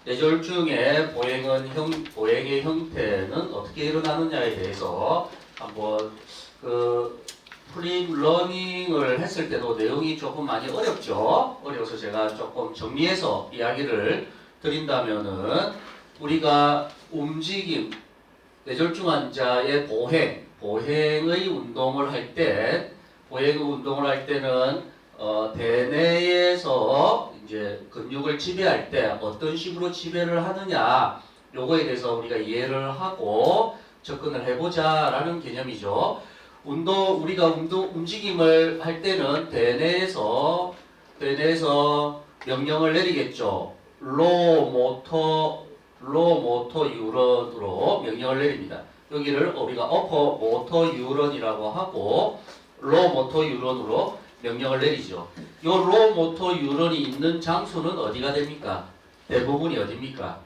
뇌졸중의 보행의 형태는 어떻게 일어나느냐에 대해서 한번 프리러닝을 했을 때도 내용이 조금 많이 어렵죠. 어려워서 제가 조금 정리해서 이야기를 드린다면은 우리가 움직임, 뇌졸중 환자의 보행의 운동을 할 때는 대뇌에서 이제 근육을 지배할 때 어떤 식으로 지배를 하느냐, 요거에 대해서 우리가 이해를 하고 접근을 해보자라는 개념이죠. 우리가 움직임을 할 때는 대뇌에서 명령을 내리겠죠. 로모터 유런으로 명령을 내립니다. 여기를 우리가 어퍼 모터 유런이라고 하고 로모터 유런으로 명령을 내리죠. 이 로모터 유런이 있는 장소는 어디가 됩니까? 대부분이 어디입니까?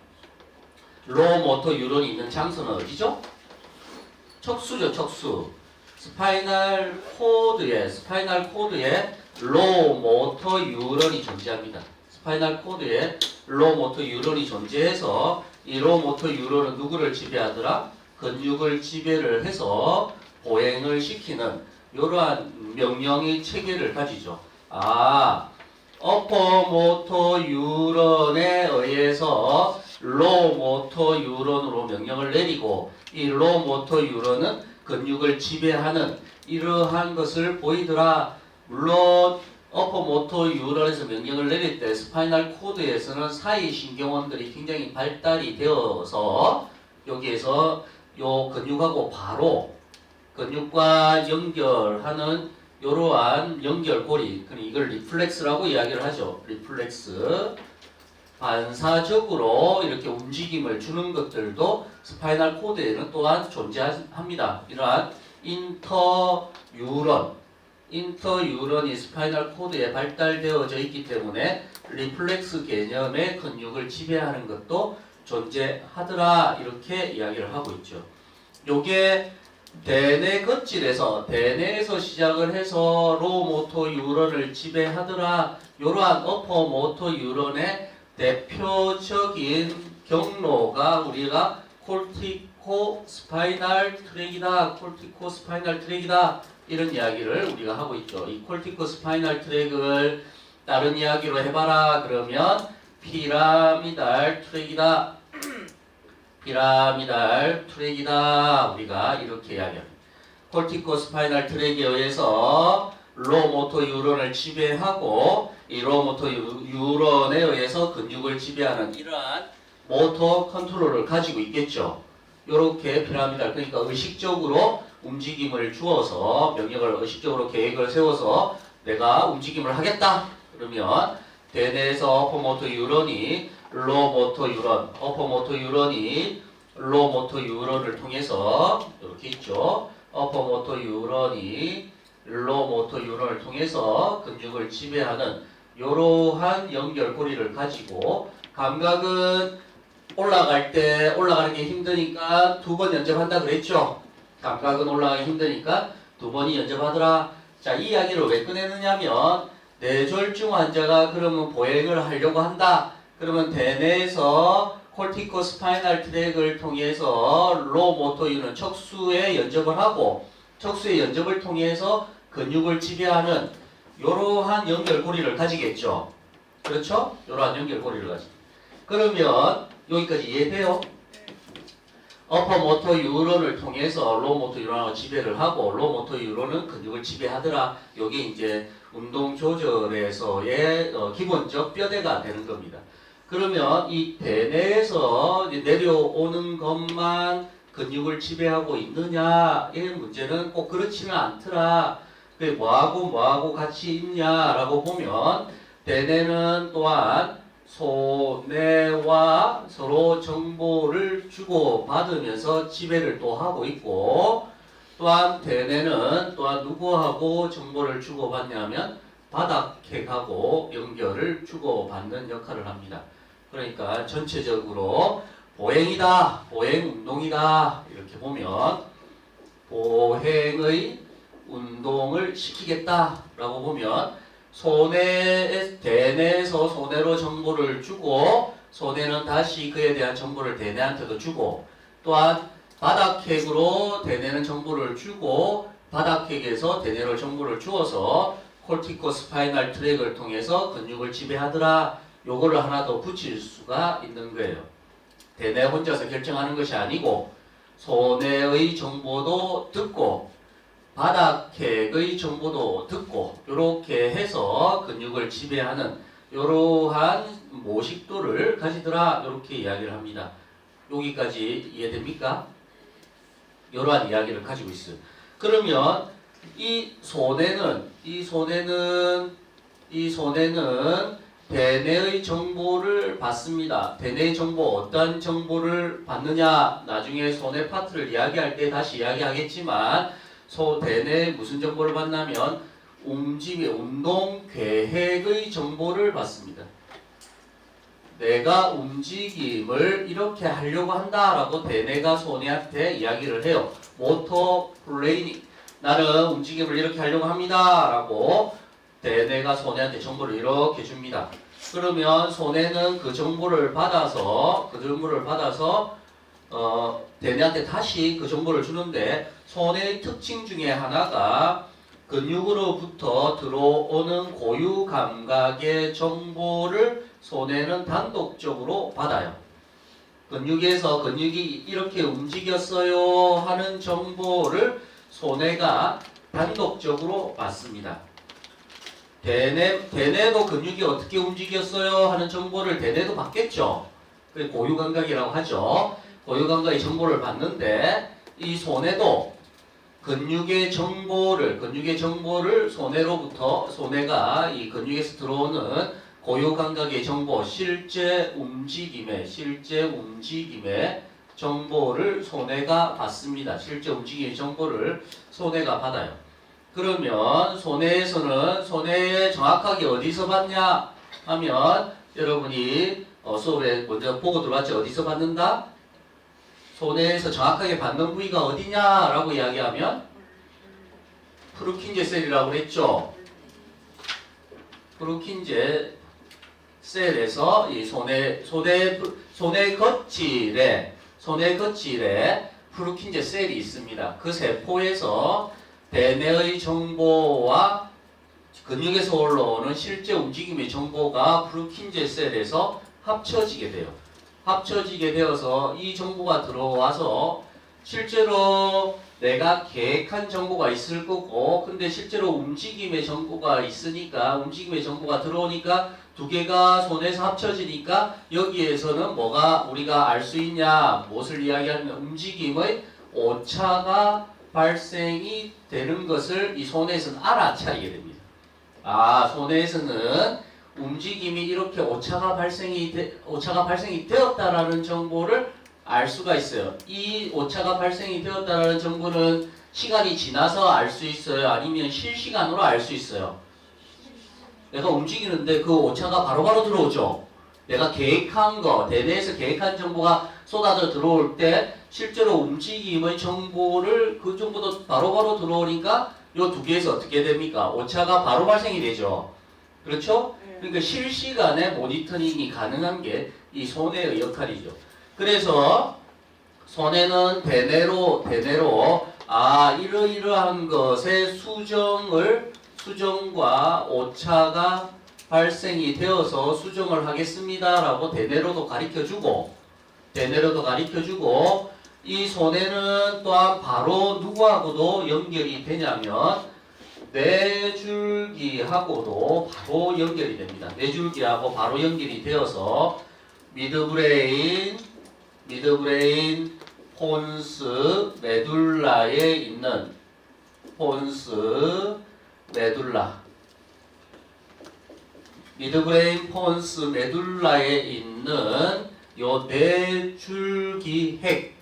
로모터 유런이 있는 장소는 어디죠? 척수죠, 척수. 스파이널 코드에 로모터 유런이 존재합니다. 스파이널 코드에 로모터 유런이 존재해서 이 로모터 유런은 누구를 지배하더라? 근육을 지배를 해서 보행을 시키는 이러한 명령의 체계를 가지죠. 어퍼 모터 유런에 의해서 로모터 유런으로 명령을 내리고 이 로모터 유런은 근육을 지배하는 이러한 것을 보이더라. 물론 어퍼 모터 유런에서 명령을 내릴 때 스파이널 코드에서는 사이 신경원들이 굉장히 발달이 되어서 여기에서 요 근육하고 바로 근육과 연결하는 이러한 연결고리, 이걸 리플렉스라고 이야기를 하죠. 리플렉스. 반사적으로 이렇게 움직임을 주는 것들도 스파이널 코드에는 또한 존재합니다. 이러한 인터유런이 스파이널 코드에 발달되어져 있기 때문에 리플렉스 개념의 근육을 지배하는 것도 존재하더라, 이렇게 이야기를 하고 있죠. 요게 대뇌에서 시작을 해서 로모터 유런을 지배하더라. 이러한 어퍼 모터 유런의 대표적인 경로가 우리가 콜티코 스파이널 트랙이다. 이런 이야기를 우리가 하고 있죠. 이 콜티코 스파이널 트랙을 다른 이야기로 해봐라 그러면 피라미달 트랙이다. 우리가 이렇게 이야기합니다. 콜티코 스파이널 트랙에 의해서 로모터 유런을 지배하고 이 로모터 유런에 의해서 근육을 지배하는 이러한 모터 컨트롤을 가지고 있겠죠. 이렇게 피라미달, 그러니까 의식적으로 움직임을 주어서 명령을 의식적으로 계획을 세워서 내가 움직임을 하겠다 그러면 대뇌에서 어퍼모터 유런이 로모터 유런을 통해서 이렇게 있죠. 어퍼모터 유런이 로모터 유런을 통해서 근육을 지배하는 이러한 연결고리를 가지고 감각은 올라가는 게 힘드니까 2번 연접한다 그랬죠. 감각은 올라가기 힘드니까 2번이 연접하더라. 자, 이 이야기를 왜 꺼내느냐면 뇌졸중 환자가 그러면 보행을 하려고 한다. 그러면 대뇌에서 콜티코 스파이널 트랙을 통해서 로모터 유런 척수에 연접을 하고 척수의 연접을 통해서 근육을 지배하는 이러한 연결고리를 가지겠죠. 그렇죠? 이러한 연결고리를 가지. 그러면 여기까지 이해돼요? 어퍼 모터 유런을 통해서 로모터 유런하고 지배를 하고 로모터 유런은 근육을 지배하더라. 이게 이제 운동 조절에서의 기본적 뼈대가 되는 겁니다. 그러면 이 대뇌에서 내려오는 것만 근육을 지배하고 있느냐의 문제는 꼭 그렇지는 않더라. 뭐하고 같이 있냐라고 보면 대뇌는 또한 소뇌와 서로 정보를 주고받으면서 지배를 또 하고 있고 또한 대뇌는 또한 누구하고 정보를 주고받냐면 바닥핵하고 연결을 주고받는 역할을 합니다. 그러니까 전체적으로 보행이다, 보행 운동이다 이렇게 보면 보행의 운동을 시키겠다라고 보면 대뇌에서 소뇌로 정보를 주고 손해는 다시 그에 대한 정보를 대뇌한테도 주고 또한 바닥핵으로 대뇌는 정보를 주고 바닥핵에서 대뇌로 정보를 주어서 콜티코 스파이널 트랙을 통해서 근육을 지배하더라. 요거를 하나 더 붙일 수가 있는 거예요. 대뇌 혼자서 결정하는 것이 아니고 손해의 정보도 듣고 바닥핵의 정보도 듣고 이렇게 해서 근육을 지배하는 이러한 모식도를 가지더라. 이렇게 이야기를 합니다. 여기까지 이해됩니까? 이러한 이야기를 가지고 있어요. 그러면 이 손해는 대뇌의 정보를 받습니다. 대뇌의 정보 어떤 정보를 받느냐 나중에 손해 파트를 이야기할 때 다시 이야기하겠지만 대뇌 무슨 정보를 받냐면 운동 계획의 정보를 받습니다. 내가 움직임을 이렇게 하려고 한다라고 대뇌가 손해한테 이야기를 해요. 모터 플레이닝 나는 움직임을 이렇게 하려고 합니다라고 대뇌가 손해한테 정보를 이렇게 줍니다. 그러면 손해는 그 정보를 받아서 대뇌한테 다시 그 정보를 주는데 손해의 특징 중에 하나가 근육으로부터 들어오는 고유 감각의 정보를 손해는 단독적으로 받아요. 근육에서 근육이 이렇게 움직였어요 하는 정보를 손해가 단독적으로 받습니다. 대뇌도 근육이 어떻게 움직였어요 하는 정보를 대뇌도 받겠죠. 그게 고유 감각이라고 하죠. 고유 감각의 정보를 받는데 이 손해도 근육의 정보를 손해가 이 근육에서 들어오는 고유 감각의 정보, 실제 움직임의 정보를 손해가 받습니다. 실제 움직임의 정보를 손해가 받아요. 그러면 손해에 정확하게 어디서 받냐 하면 여러분이 수업에 먼저 보고 들어왔죠. 어디서 받는다? 손해에서 정확하게 받는 부위가 어디냐라고 이야기하면 프루킨제 셀이라고 그랬죠. 프루킨제 셀에서 이 손해 거칠에 프루킨제 셀이 있습니다. 그 세포에서 대뇌의 정보와 근육에서 올라오는 실제 움직임의 정보가 프루킨제 셀에서 합쳐지게 돼요. 합쳐지게 되어서 이 정보가 들어와서 실제로 내가 계획한 정보가 있을 거고 근데 실제로 움직임의 정보가 들어오니까 두 개가 손에서 합쳐지니까 여기에서는 뭐가 우리가 알 수 있냐 무엇을 이야기하는 움직임의 오차가 발생이 되는 것을 이 손에서는 알아차리게 됩니다. 손에서는 움직임이 이렇게 오차가 발생이 되었다라는 정보를 알 수가 있어요. 이 오차가 발생이 되었다라는 정보는 시간이 지나서 알 수 있어요? 아니면 실시간으로 알 수 있어요? 내가 움직이는데 그 오차가 바로바로 들어오죠. 내가 계획한 거, 대뇌에서 계획한 정보가 쏟아져 들어올 때 실제로 움직임의 정보를 그 정보도 바로바로 들어오니까 이 두 개에서 어떻게 됩니까? 오차가 바로 발생이 되죠. 그렇죠? 그러니까 실시간에 모니터링이 가능한 게 이 손해의 역할이죠. 그래서 손해는 대뇌로 이러이러한 것의 수정과 오차가 발생이 되어서 수정을 하겠습니다라고 대뇌로도 가르쳐주고 이 손해는 또한 바로 누구하고도 연결이 되냐면 뇌줄기하고도 바로 연결이 됩니다. 뇌줄기하고 바로 연결이 되어서 미드브레인 폰스 메둘라에 있는 미드브레인 폰스 메둘라에 있는 요 뇌줄기핵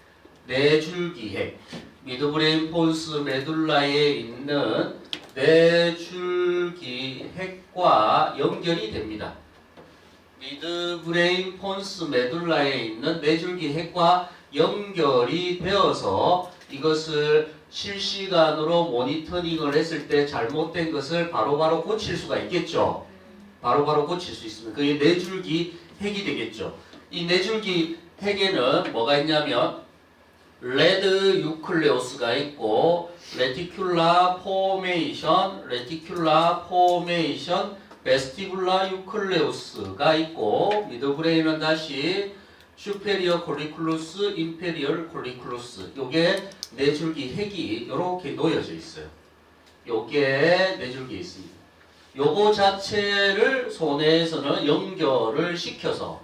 미드브레인 폰스 메둘라에 있는 뇌줄기핵과 연결이 됩니다. 미드브레인 폰스 메둘라에 있는 뇌줄기핵과 연결이 되어서 이것을 실시간으로 모니터링을 했을 때 잘못된 것을 바로바로 고칠 수가 있겠죠. 바로바로 고칠 수 있습니다. 그게 뇌줄기핵이 되겠죠. 이 네줄기 핵에는 뭐가 있냐면 레드 유클레오스가 있고 레티큘라 포메이션, 베스티불라 유클레우스가 있고 미드브레인은 다시 슈페리어 콜리큘루스, 인페리얼 콜리큘루스. 요게 네줄기 핵이 이렇게 놓여져 있어요. 요게 네줄기 있습니다. 요거 자체를 손해에서는 연결을 시켜서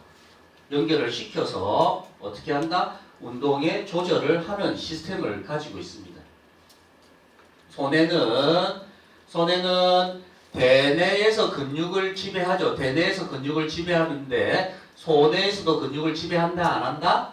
어떻게 한다? 운동의 조절을 하는 시스템을 가지고 있습니다. 손해는 대뇌에서 근육을 지배하죠. 대뇌에서 근육을 지배하는데 손해에서도 근육을 지배한다 안 한다?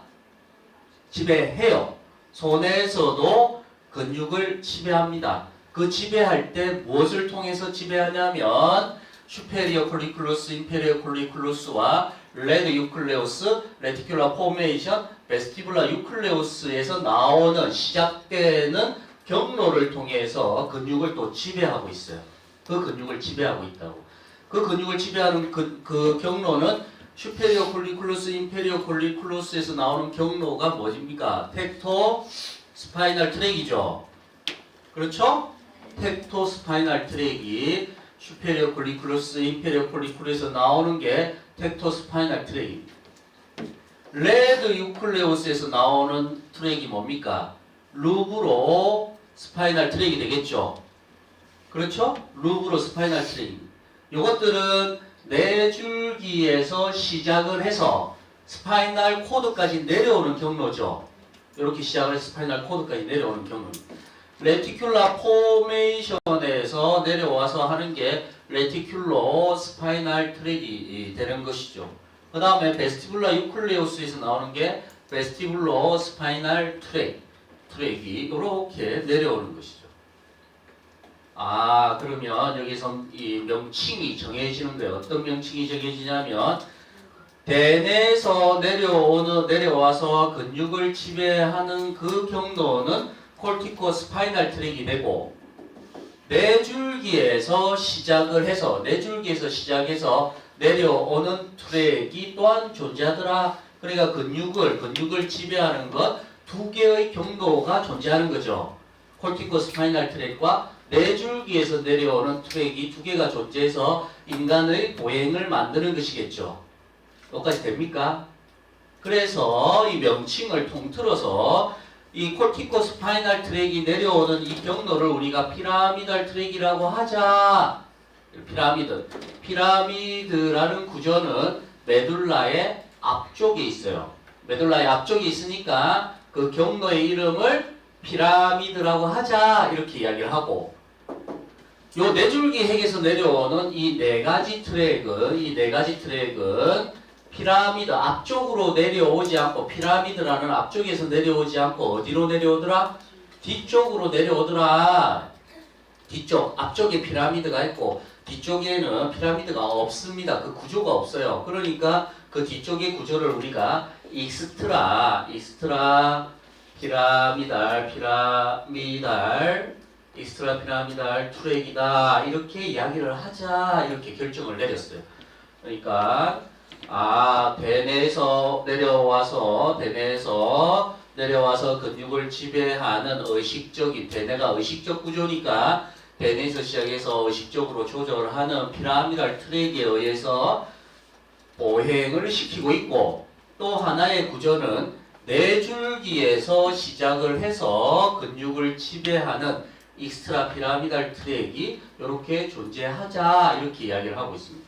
지배해요. 손해에서도 근육을 지배합니다. 그 지배할 때 무엇을 통해서 지배하냐면 슈페리어 콜리큘루스, 인페리어 콜리큘루스와 레드 유클레우스, 레티큘라 포메이션, 베스티불라 유클레우스에서 나오는 시작되는 경로를 통해서 근육을 또 지배하고 있어요. 그 근육을 지배하고 있다고. 그 근육을 지배하는 그 경로는 슈페리어 콜리큘루스, 인페리어 콜리큘루스에서 나오는 경로가 뭐입니까? 텍토 스파이널 트랙이죠. 그렇죠? 텍토 스파이널 트랙이 슈페리어 콜리큘루스, 인페리어 콜리큘루스에서 나오는 게 텍토 스파이널 트랙입니다. 레드 유클레우스에서 나오는 트랙이 뭡니까? 루브로 스파이널 트랙이 되겠죠. 그렇죠? 루브로 스파이널 트랙입니다. 이것들은 뇌줄기에서 시작을 해서 스파이널 코드까지 내려오는 경로죠. 이렇게 시작을 해서 스파이널 코드까지 내려오는 경로입니다. 레티큘라 포메이션에서 내려와서 하는 게 레티큘로 스파이널 트랙이 되는 것이죠. 그 다음에 베스티불라 유클레우스에서 나오는 게 베스티불로 스파이널 트랙이 이렇게 내려오는 것이죠. 아, 그러면 여기서 이 명칭이 정해지는데 어떤 명칭이 정해지냐면 대뇌에서 내려와서 근육을 지배하는 그 경로는 콜티코 스파이널 트랙이 되고 뇌줄기에서 시작해서 내려오는 트랙이 또한 존재하더라. 그러니까 근육을 지배하는 것 두 개의 경로가 존재하는 거죠. 콜티코 스파이널 트랙과 뇌줄기에서 내려오는 트랙이 두 개가 존재해서 인간의 보행을 만드는 것이겠죠. 여기까지 됩니까? 그래서 이 명칭을 통틀어서 이 콜티코 스파이널 트랙이 내려오는 이 경로를 우리가 피라미달 트랙이라고 하자. 피라미드라는 구조는 메둘라의 앞쪽에 있어요. 메둘라의 앞쪽에 있으니까 그 경로의 이름을 피라미드라고 하자 이렇게 이야기를 하고 요 네줄기 핵에서 내려오는 이 네 가지 트랙은 피라미드 앞쪽으로 내려오지 않고 피라미드라는 앞쪽에서 내려오지 않고 어디로 내려오더라? 뒤쪽으로 내려오더라. 뒤쪽 앞쪽에 피라미드가 있고 뒤쪽에는 피라미드가 없습니다. 그 구조가 없어요. 그러니까 그 뒤쪽의 구조를 우리가 익스트라 피라미달 트랙이다 이렇게 이야기를 하자 이렇게 결정을 내렸어요. 그러니까 대뇌에서 내려와서 근육을 지배하는 대뇌가 의식적 구조니까 대뇌에서 시작해서 의식적으로 조절을 하는 피라미달 트랙에 의해서 보행을 시키고 있고 또 하나의 구조는 뇌줄기에서 시작을 해서 근육을 지배하는 익스트라 피라미달 트랙이 이렇게 존재하자 이렇게 이야기를 하고 있습니다.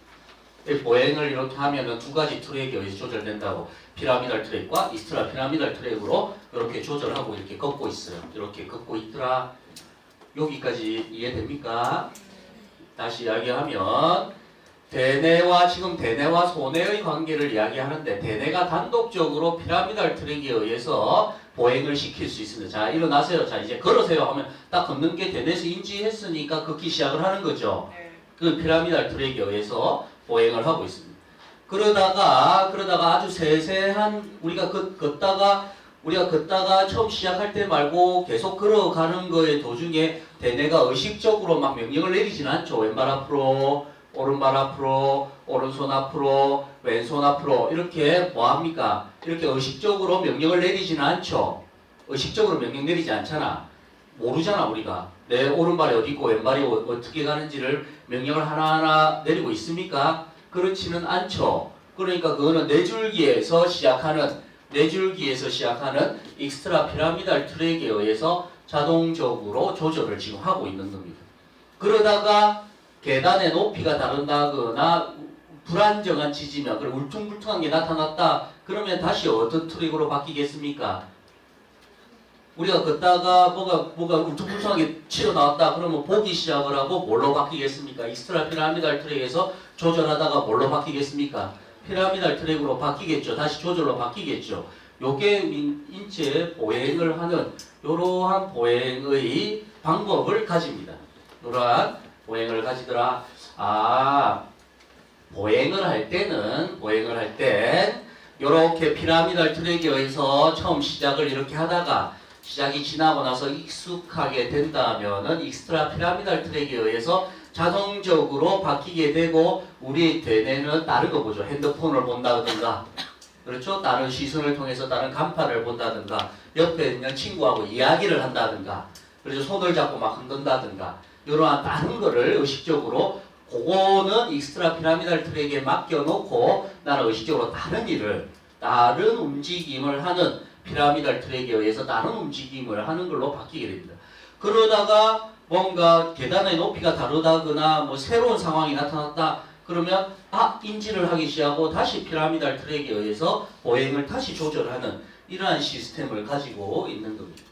보행을 이렇게 하면은 두 가지 트랙에 의해서 조절된다고 피라미달 트랙과 익스트라 피라미달 트랙으로 이렇게 조절하고 이렇게 걷고 있어요. 이렇게 걷고 있더라. 여기까지 이해됩니까? 다시 이야기하면 대뇌와 손해의 관계를 이야기하는데 대뇌가 단독적으로 피라미달 트랙에 의해서 보행을 시킬 수 있습니다. 자, 일어나세요. 자, 이제 걸으세요 하면 딱 걷는 게 대뇌에서 인지했으니까 걷기 시작을 하는 거죠. 그 피라미달 트랙에 의해서 보행을 하고 있습니다. 그러다가 아주 세세한 우리가 걷다가 처음 시작할 때 말고 계속 걸어가는 거의 도중에 대뇌가 의식적으로 막 명령을 내리진 않죠. 왼발 앞으로, 오른발 앞으로, 오른손 앞으로, 왼손 앞으로 이렇게 뭐합니까? 이렇게 의식적으로 명령을 내리지는 않죠. 의식적으로 명령 내리지 않잖아. 모르잖아 우리가. 내 오른발이 어디 있고 왼발이 어떻게 가는지를 명령을 하나하나 내리고 있습니까? 그렇지는 않죠. 그러니까 그거는 뇌줄기에서 시작하는 익스트라 피라미달 트랙에 의해서 자동적으로 조절을 지금 하고 있는 겁니다. 그러다가 계단의 높이가 다른다거나 불안정한 지지면, 그리고 울퉁불퉁한 게 나타났다. 그러면 다시 어떤 트랙으로 바뀌겠습니까? 우리가 걷다가 뭐가 울퉁불퉁하게 치러 나왔다. 그러면 보기 시작을 하고 뭘로 바뀌겠습니까? 익스트라 피라미달 트랙에서 조절하다가 뭘로 바뀌겠습니까? 피라미달 트랙으로 바뀌겠죠. 다시 조절로 바뀌겠죠. 요게 인체 보행을 하는 이러한 보행의 방법을 가집니다. 이러한 보행을 가지더라. 보행을 할 땐 요렇게 피라미달 트랙에 의해서 처음 시작을 이렇게 하다가 시작이 지나고 나서 익숙하게 된다면은 익스트라 피라미달 트랙에 의해서 자동적으로 바뀌게 되고 우리 되뇌는 다른 거 보죠. 핸드폰을 본다든가, 그렇죠? 다른 시선을 통해서 다른 간판을 본다든가, 옆에 있는 친구하고 이야기를 한다든가, 그래서 손을 잡고 막 흔든다든가, 이러한 다른 거를 의식적으로, 그거는 익스트라 피라미달 트랙에 맡겨놓고 나는 의식적으로 다른 움직임을 하는, 피라미달 트랙에 의해서 다른 움직임을 하는 걸로 바뀌게 됩니다. 그러다가 뭔가 계단의 높이가 다르다거나 뭐 새로운 상황이 나타났다. 그러면 인지를 하기 시작하고 다시 피라미달 트랙에 의해서 보행을 다시 조절하는 이러한 시스템을 가지고 있는 겁니다.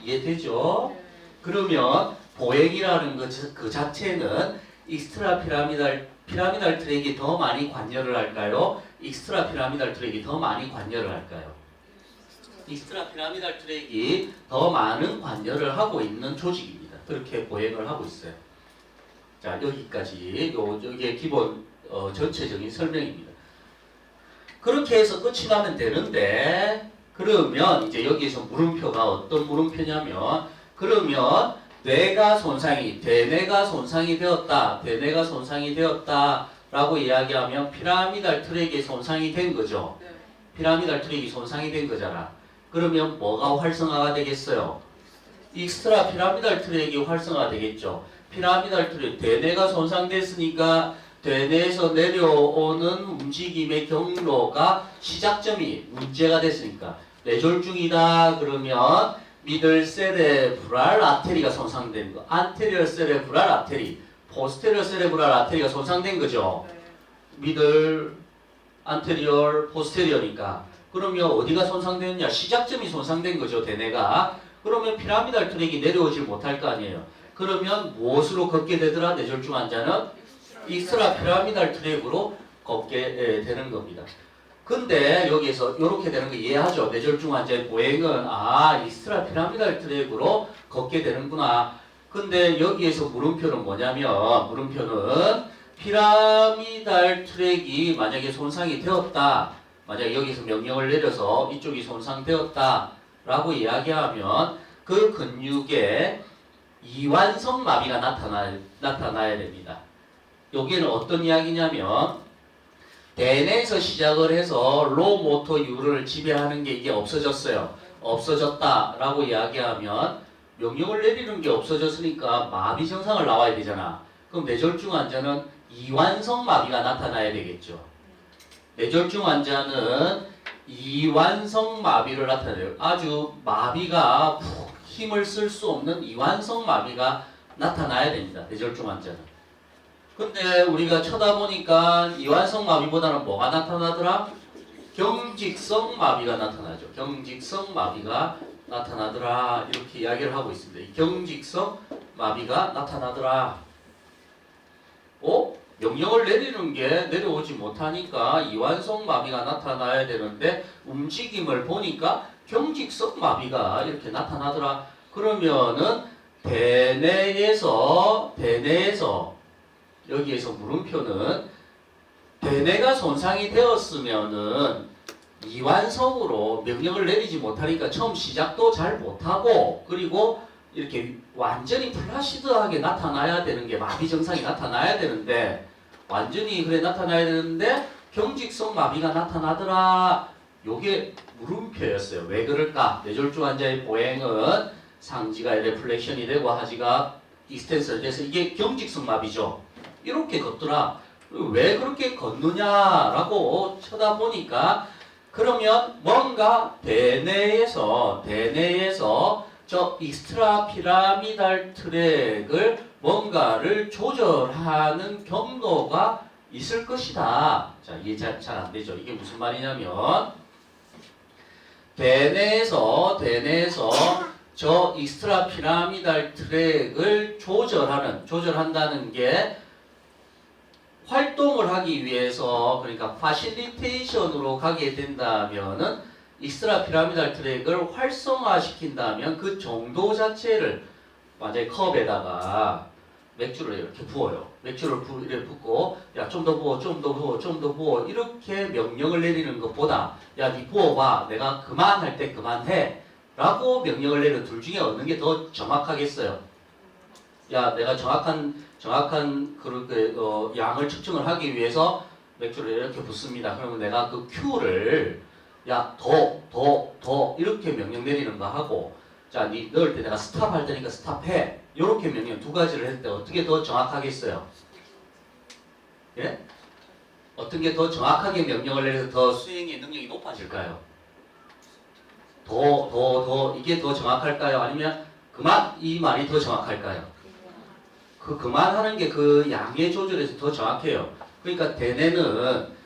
이해되죠? 그러면 보행이라는 그 자체는 익스트라 피라미달 트랙이 더 많이 관여를 할까요? 익스트라 피라미달 트랙이 더 많이 관여를 할까요? 익스트라 피라미달 트랙이 더 많은 관여를 하고 있는 조직입니다. 그렇게 보행을 하고 있어요. 자, 여기까지 이게 기본 전체적인 설명입니다. 그렇게 해서 끝이 나면 되는데, 그러면 이제 여기에서 물음표가 어떤 물음표냐면, 그러면 대뇌가 손상이 되었다라고 이야기하면 피라미달 트랙이 손상이 된 거죠. 네. 피라미달 트랙이 손상이 된 거잖아. 그러면 뭐가 활성화가 되겠어요? 익스트라 피라미달 트랙이 활성화가 되겠죠. 피라미달 트랙, 대뇌가 손상됐으니까 대뇌에서 내려오는 움직임의 경로가 시작점이 문제가 됐으니까 뇌졸중이다 그러면 미들 세레브랄 아테리가 손상된 거, 안테리어 세레브랄 아테리, 포스테리어 세레브랄 아테리가 손상된 거죠. 네. 미들, 안테리어, 포스테리어니까. 그러면 어디가 손상됐냐? 시작점이 손상된 거죠, 대뇌가. 그러면 피라미달 트랙이 내려오질 못할 거 아니에요. 그러면 무엇으로 걷게 되더라? 뇌졸중 환자는 익스트라 피라미달 트랙으로 걷게 되는 겁니다. 근데 여기에서 이렇게 되는 거 이해하죠? 뇌졸중 환자의 보행은 익스트라 피라미달 트랙으로 걷게 되는구나. 근데 여기에서 물음표는 뭐냐면, 물음표는 피라미달 트랙이 만약에 손상이 되었다, 만약에 여기서 명령을 내려서 이쪽이 손상되었다 라고 이야기하면 그 근육에 이완성 마비가 나타나야 됩니다. 여기는 어떤 이야기냐면 대뇌에서 시작을 해서 로모터 뉴런을 지배하는 게 이게 없어졌어요. 없어졌다라고 이야기하면 명령을 내리는 게 없어졌으니까 마비 증상을 나와야 되잖아. 그럼 뇌졸중 환자는 이완성 마비가 나타나야 되겠죠. 뇌졸중 환자는 이완성 마비를 나타내요. 아주 마비가 힘을 쓸 수 없는 이완성 마비가 나타나야 됩니다. 뇌졸중 환자는. 근데 우리가 쳐다보니까 이완성 마비보다는 뭐가 나타나더라? 경직성 마비가 나타나죠. 경직성 마비가 나타나더라. 이렇게 이야기를 하고 있습니다. 이 경직성 마비가 나타나더라. 명령을 내리는 게 내려오지 못하니까 이완성 마비가 나타나야 되는데 움직임을 보니까 경직성 마비가 이렇게 나타나더라. 그러면은 대뇌에서 여기에서 물음표는 대뇌가 손상이 되었으면은 이완성으로 명령을 내리지 못하니까 처음 시작도 잘 못하고, 그리고 이렇게 완전히 플라시드하게 나타나야 되는 게 마비 증상이 나타나야 되는데, 완전히 그래 나타나야 되는데 경직성 마비가 나타나더라. 요게 물음표였어요. 왜 그럴까? 뇌졸중 환자의 보행은 상지가 레플렉션이 되고 하지가 익스텐서를 돼서 이게 경직성 마비죠. 이렇게 걷더라. 왜 그렇게 걷느냐라고 쳐다보니까 그러면 뭔가 대뇌에서 저 익스트라 피라미달 트랙을 뭔가를 조절하는 경로가 있을 것이다. 자, 이게 잘 안 되죠. 이게 무슨 말이냐면 대뇌에서 저 익스트라 피라미달 트랙을 조절한다는 게 활동을 하기 위해서 그러니까 파실리테이션으로 가게 된다면은 익스트라 피라미달 트랙을 활성화시킨다면 그 정도 자체를 만약에 컵에다가 맥주를 이렇게 부어요. 맥주를 이렇게 붓고 야 좀 더 부어, 좀 더 부어, 좀 더 부어 이렇게 명령을 내리는 것보다 야 니 부어봐 내가 그만할 때 그만해 라고 명령을 내리는 둘 중에 어느 게 더 정확하겠어요? 야 내가 정확한 양을 측정을 하기 위해서 맥주를 이렇게 붓습니다. 그러면 내가 그 Q를 야 더 이렇게 명령 내리는 거 하고 자 니 넣을 때 내가 스탑할 테니까 스탑해 이렇게 명령 두 가지를 했을 때 어떻게 더 정확하겠어요? 예? 어떤 게 더 정확하게 명령을 내려서 더 수행의 능력이 높아질까요? 이게 더 정확할까요? 아니면 그만 이 말이 더 정확할까요? 그만하는 게 그 양의 조절에서 더 정확해요. 그러니까 대뇌는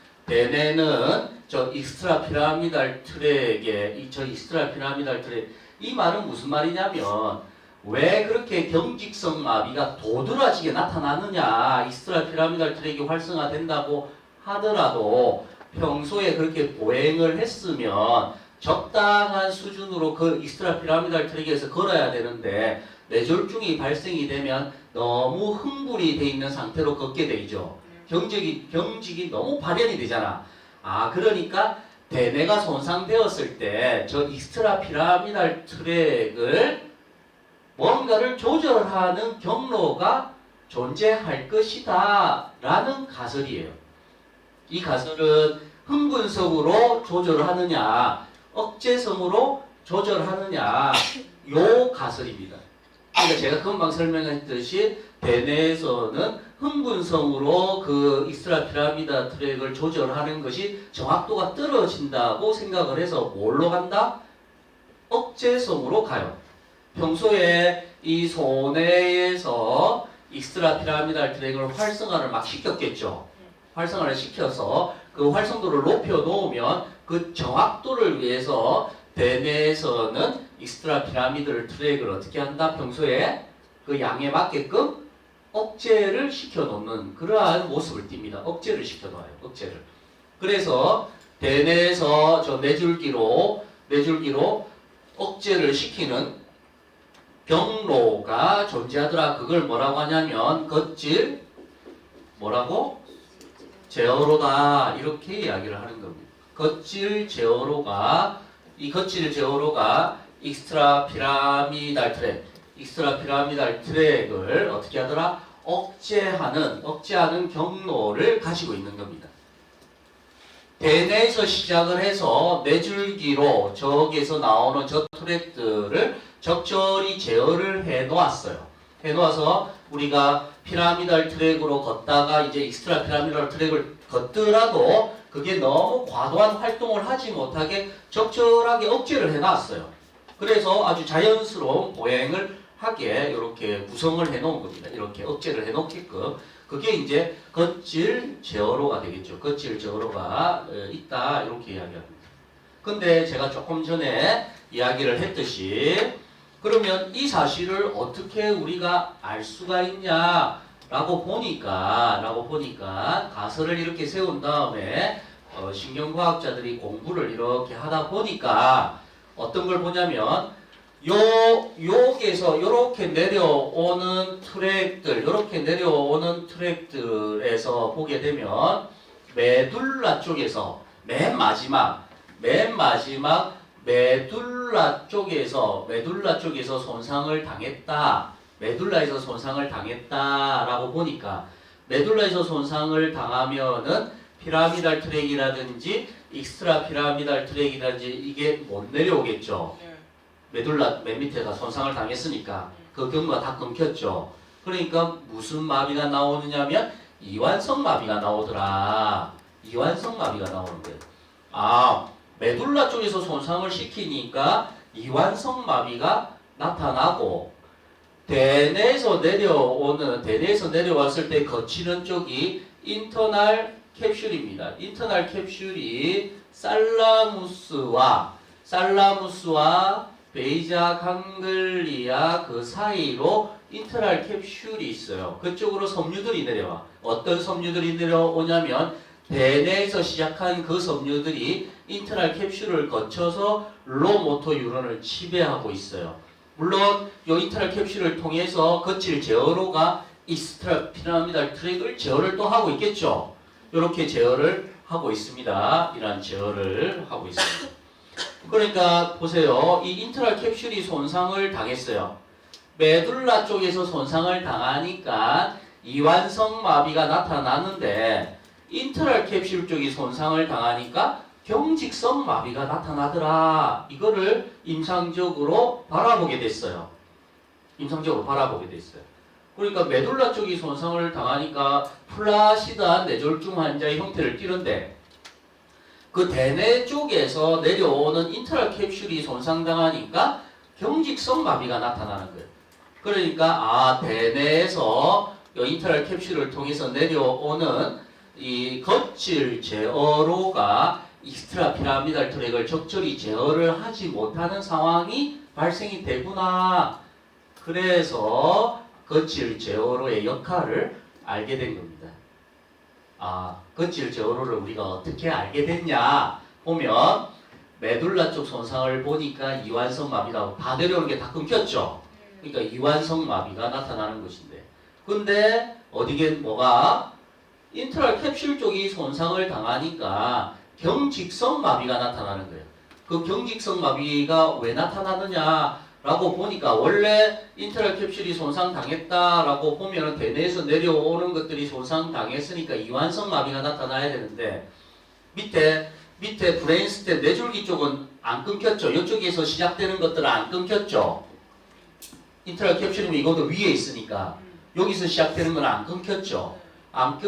저 익스트라 피라미달 트랙에 저 익스트라 피라미달 트랙 이 말은 무슨 말이냐면 왜 그렇게 경직성 마비가 도드라지게 나타나느냐 익스트라 피라미달 트랙이 활성화된다고 하더라도 평소에 그렇게 보행을 했으면 적당한 수준으로 그 익스트라 피라미달 트랙에서 걸어야 되는데 뇌졸중이 발생이 되면 너무 흥분이 돼 있는 상태로 걷게 되죠. 경직이 너무 발현이 되잖아. 그러니까 대뇌가 손상되었을 때 저 익스트라 피라미달 트랙을 뭔가를 조절하는 경로가 존재할 것이다 라는 가설이에요. 이 가설은 흥분성으로 조절하느냐 억제성으로 조절하느냐 요 가설입니다. 그러니까 제가 금방 설명했듯이 대뇌에서는 흥분성으로 그 익스트라 피라미달 트랙을 조절하는 것이 정확도가 떨어진다고 생각을 해서 뭘로 간다? 억제성으로 가요. 평소에 이 소뇌에서 익스트라 피라미달 트랙을 활성화를 막 시켰겠죠. 활성화를 시켜서 그 활성도를 높여 놓으면 그 정확도를 위해서 대뇌에서는 익스트라 피라미달 트랙을 어떻게 한다? 평소에 그 양에 맞게끔 억제를 시켜 놓는 그러한 모습을 띱니다. 억제를 시켜 놓아요. 억제를. 그래서 대뇌에서 저 뇌줄기로 억제를 시키는 경로가 존재하더라. 그걸 뭐라고 하냐면 걷질 뭐라고? 제어로다. 이렇게 이야기를 하는 겁니다. 걷질 제어로가 익스트라 피라미달 트랙을 어떻게 하더라? 억제하는 경로를 가지고 있는 겁니다. 대뇌에서 시작을 해서 뇌줄기로 저기에서 나오는 저 트랙들을 적절히 제어를 해 놓았어요. 해 놓아서 우리가 피라미달 트랙으로 걷다가 이제 익스트라 피라미달 트랙을 걷더라도 그게 너무 과도한 활동을 하지 못하게 적절하게 억제를 해 놨어요. 그래서 아주 자연스러운 보행을 하게 이렇게 구성을 해 놓은 겁니다. 이렇게 억제를 해 놓게끔. 그게 이제 걷질 제어로가 되겠죠. 걷질 제어로가 있다 이렇게 이야기합니다. 근데 제가 조금 전에 이야기를 했듯이 그러면 이 사실을 어떻게 우리가 알 수가 있냐라고 보니까 가설을 이렇게 세운 다음에 신경과학자들이 공부를 이렇게 하다 보니까 어떤 걸 보냐면 여기에서 이렇게 내려오는 트랙들에서 보게 되면 메둘라 쪽에서 맨 마지막 메둘라 쪽에서 손상을 당했다. 메둘라에서 손상을 당했다라고 보니까 메둘라에서 손상을 당하면은 피라미달 트랙이라든지 익스트라 피라미달 트랙이라든지 이게 못 내려오겠죠. 메둘라 맨 밑에가 손상을 당했으니까 그 경로가 다 끊겼죠. 그러니까 무슨 마비가 나오느냐면 이완성 마비가 나오더라. 이완성 마비가 나오는 거예요. 아, 메둘라 쪽에서 손상을 시키니까 이완성 마비가 나타나고 대뇌에서 내려왔을 때 거치는 쪽이 인터널 캡슐입니다. 인터널 캡슐이 살라무스와 베이자 강글리아 그 사이로 인터널 캡슐이 있어요. 그쪽으로 섬유들이 내려와. 어떤 섬유들이 내려오냐면 대뇌에서 시작한 그 섬유들이 인터널 캡슐을 거쳐서 로모터 유런을 지배하고 있어요. 물론 이 인터널 캡슐을 통해서 거칠 제어로가 익스트라 피라미달 트랙을 제어를 또 하고 있겠죠. 이렇게 제어를 하고 있습니다. 이러한 제어를 하고 있습니다. 그러니까 보세요. 이 인터널 캡슐이 손상을 당했어요. 메둘라 쪽에서 손상을 당하니까 이완성 마비가 나타나는데 인터널 캡슐 쪽이 손상을 당하니까 경직성 마비가 나타나더라. 이거를 임상적으로 바라보게 됐어요. 그러니까 메둘라 쪽이 손상을 당하니까 플라시드한 뇌졸중 환자의 형태를 띠는데 그 대뇌 쪽에서 내려오는 인터널 캡슐이 손상당하니까 경직성 마비가 나타나는 거예요. 그러니까 대뇌에서 이 인터널 캡슐을 통해서 내려오는 이 거칠 제어로가 익스트라 피라미달 트랙을 적절히 제어를 하지 못하는 상황이 발생이 되구나. 그래서 거칠 제어로의 역할을 알게 된 겁니다. 거칠 제어로를 우리가 어떻게 알게 됐냐 보면 메둘라 쪽 손상을 보니까 이완성 마비가 다 내려오는 게 다 끊겼죠. 그러니까 이완성 마비가 나타나는 것인데 근데 뭐가 인터널 캡슐 쪽이 손상을 당하니까 경직성 마비가 나타나는 거예요. 그 경직성 마비가 왜 나타나느냐라고 보니까 원래 인터널 cap슐이 손상당했다라고 보면 대뇌에서 내려오는 것들이 손상당했으니까 이완성 마비가 나타나야 되는데 밑에 브레인스템 뇌줄기 쪽은 안 끊겼죠. 이쪽에서 시작되는 것들은 안 끊겼죠. 인터널 캡슐이면 이것도 위에 있으니까 여기서 시작되는 건 안 끊겼죠. 안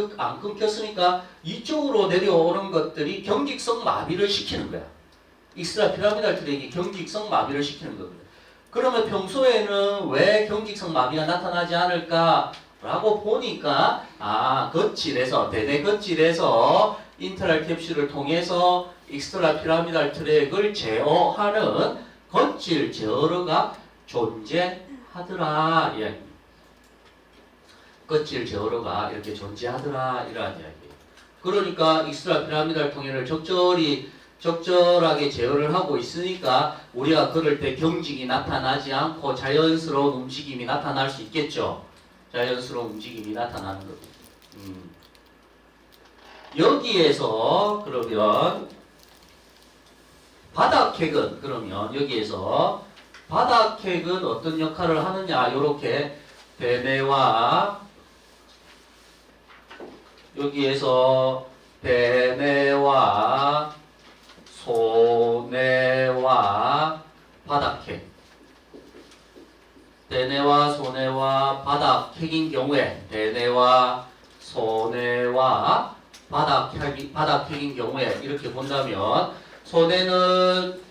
끊겼으니까 이쪽으로 내려오는 것들이 경직성 마비를 시키는 거야. 익스트라 피라미달 트랙이 경직성 마비를 시키는 겁니다. 그러면 평소에는 왜 경직성 마비가 나타나지 않을까라고 보니까 대뇌 거칠에서 인터널 캡슐을 통해서 익스트라 피라미달 트랙을 제어하는 거칠 제어러가 존재하더라 이야기. 거칠 제어로가 이렇게 존재하더라 이러한 이야기예요. 그러니까 익스트라 피라미달 통해를 적절하게 제어를 하고 있으니까 우리가 걸을 때 경직이 나타나지 않고 자연스러운 움직임이 나타날 수 있겠죠. 자연스러운 움직임이 나타나는 겁니다. 여기에서 그러면 바닥핵은 여기에서 바닥핵은 어떤 역할을 하느냐 이렇게 대뇌와 여기에서 대뇌와 소뇌와 바닥핵 대뇌와 소뇌와 바닥핵인 경우에 대뇌와 소뇌와 바닥핵인 경우에 이렇게 본다면 소뇌는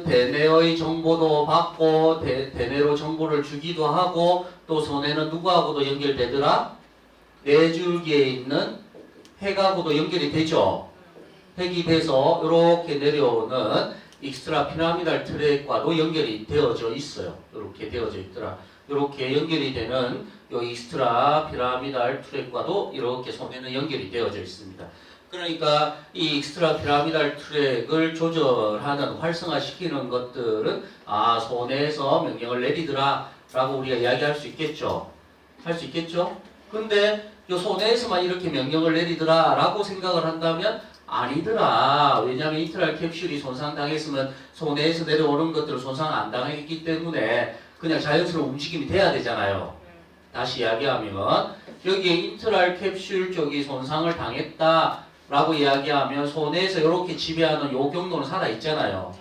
대뇌의 정보도 받고 대뇌로 정보를 주기도 하고 또 소뇌는 누구하고도 연결되더라? 뇌줄기에 있는 핵하고도 연결이 되죠. 핵이 돼서 이렇게 내려오는 익스트라 피라미달 트랙과도 연결이 되어져 있어요. 이렇게 되어져 있더라. 이렇게 연결이 되는 이 익스트라 피라미달 트랙과도 이렇게 소뇌는 연결이 되어져 있습니다. 그러니까 이 익스트라 피라미달 트랙을 조절하는 활성화시키는 것들은 소뇌에서 명령을 내리더라 라고 우리가 이야기할 수 있겠죠. 할 수 있겠죠? 근데 이 소뇌에서만 이렇게 명령을 내리더라 라고 생각을 한다면 아니더라. 왜냐하면 인터널 캡슐이 손상당했으면 소뇌에서 내려오는 것들을 손상 안 당했기 때문에 그냥 자연스러운 움직임이 돼야 되잖아요. 다시 이야기하면 여기에 인터널 캡슐 쪽이 손상을 당했다 라고 이야기하면 손해에서 이렇게 지배하는 요 경로는 살아있잖아요.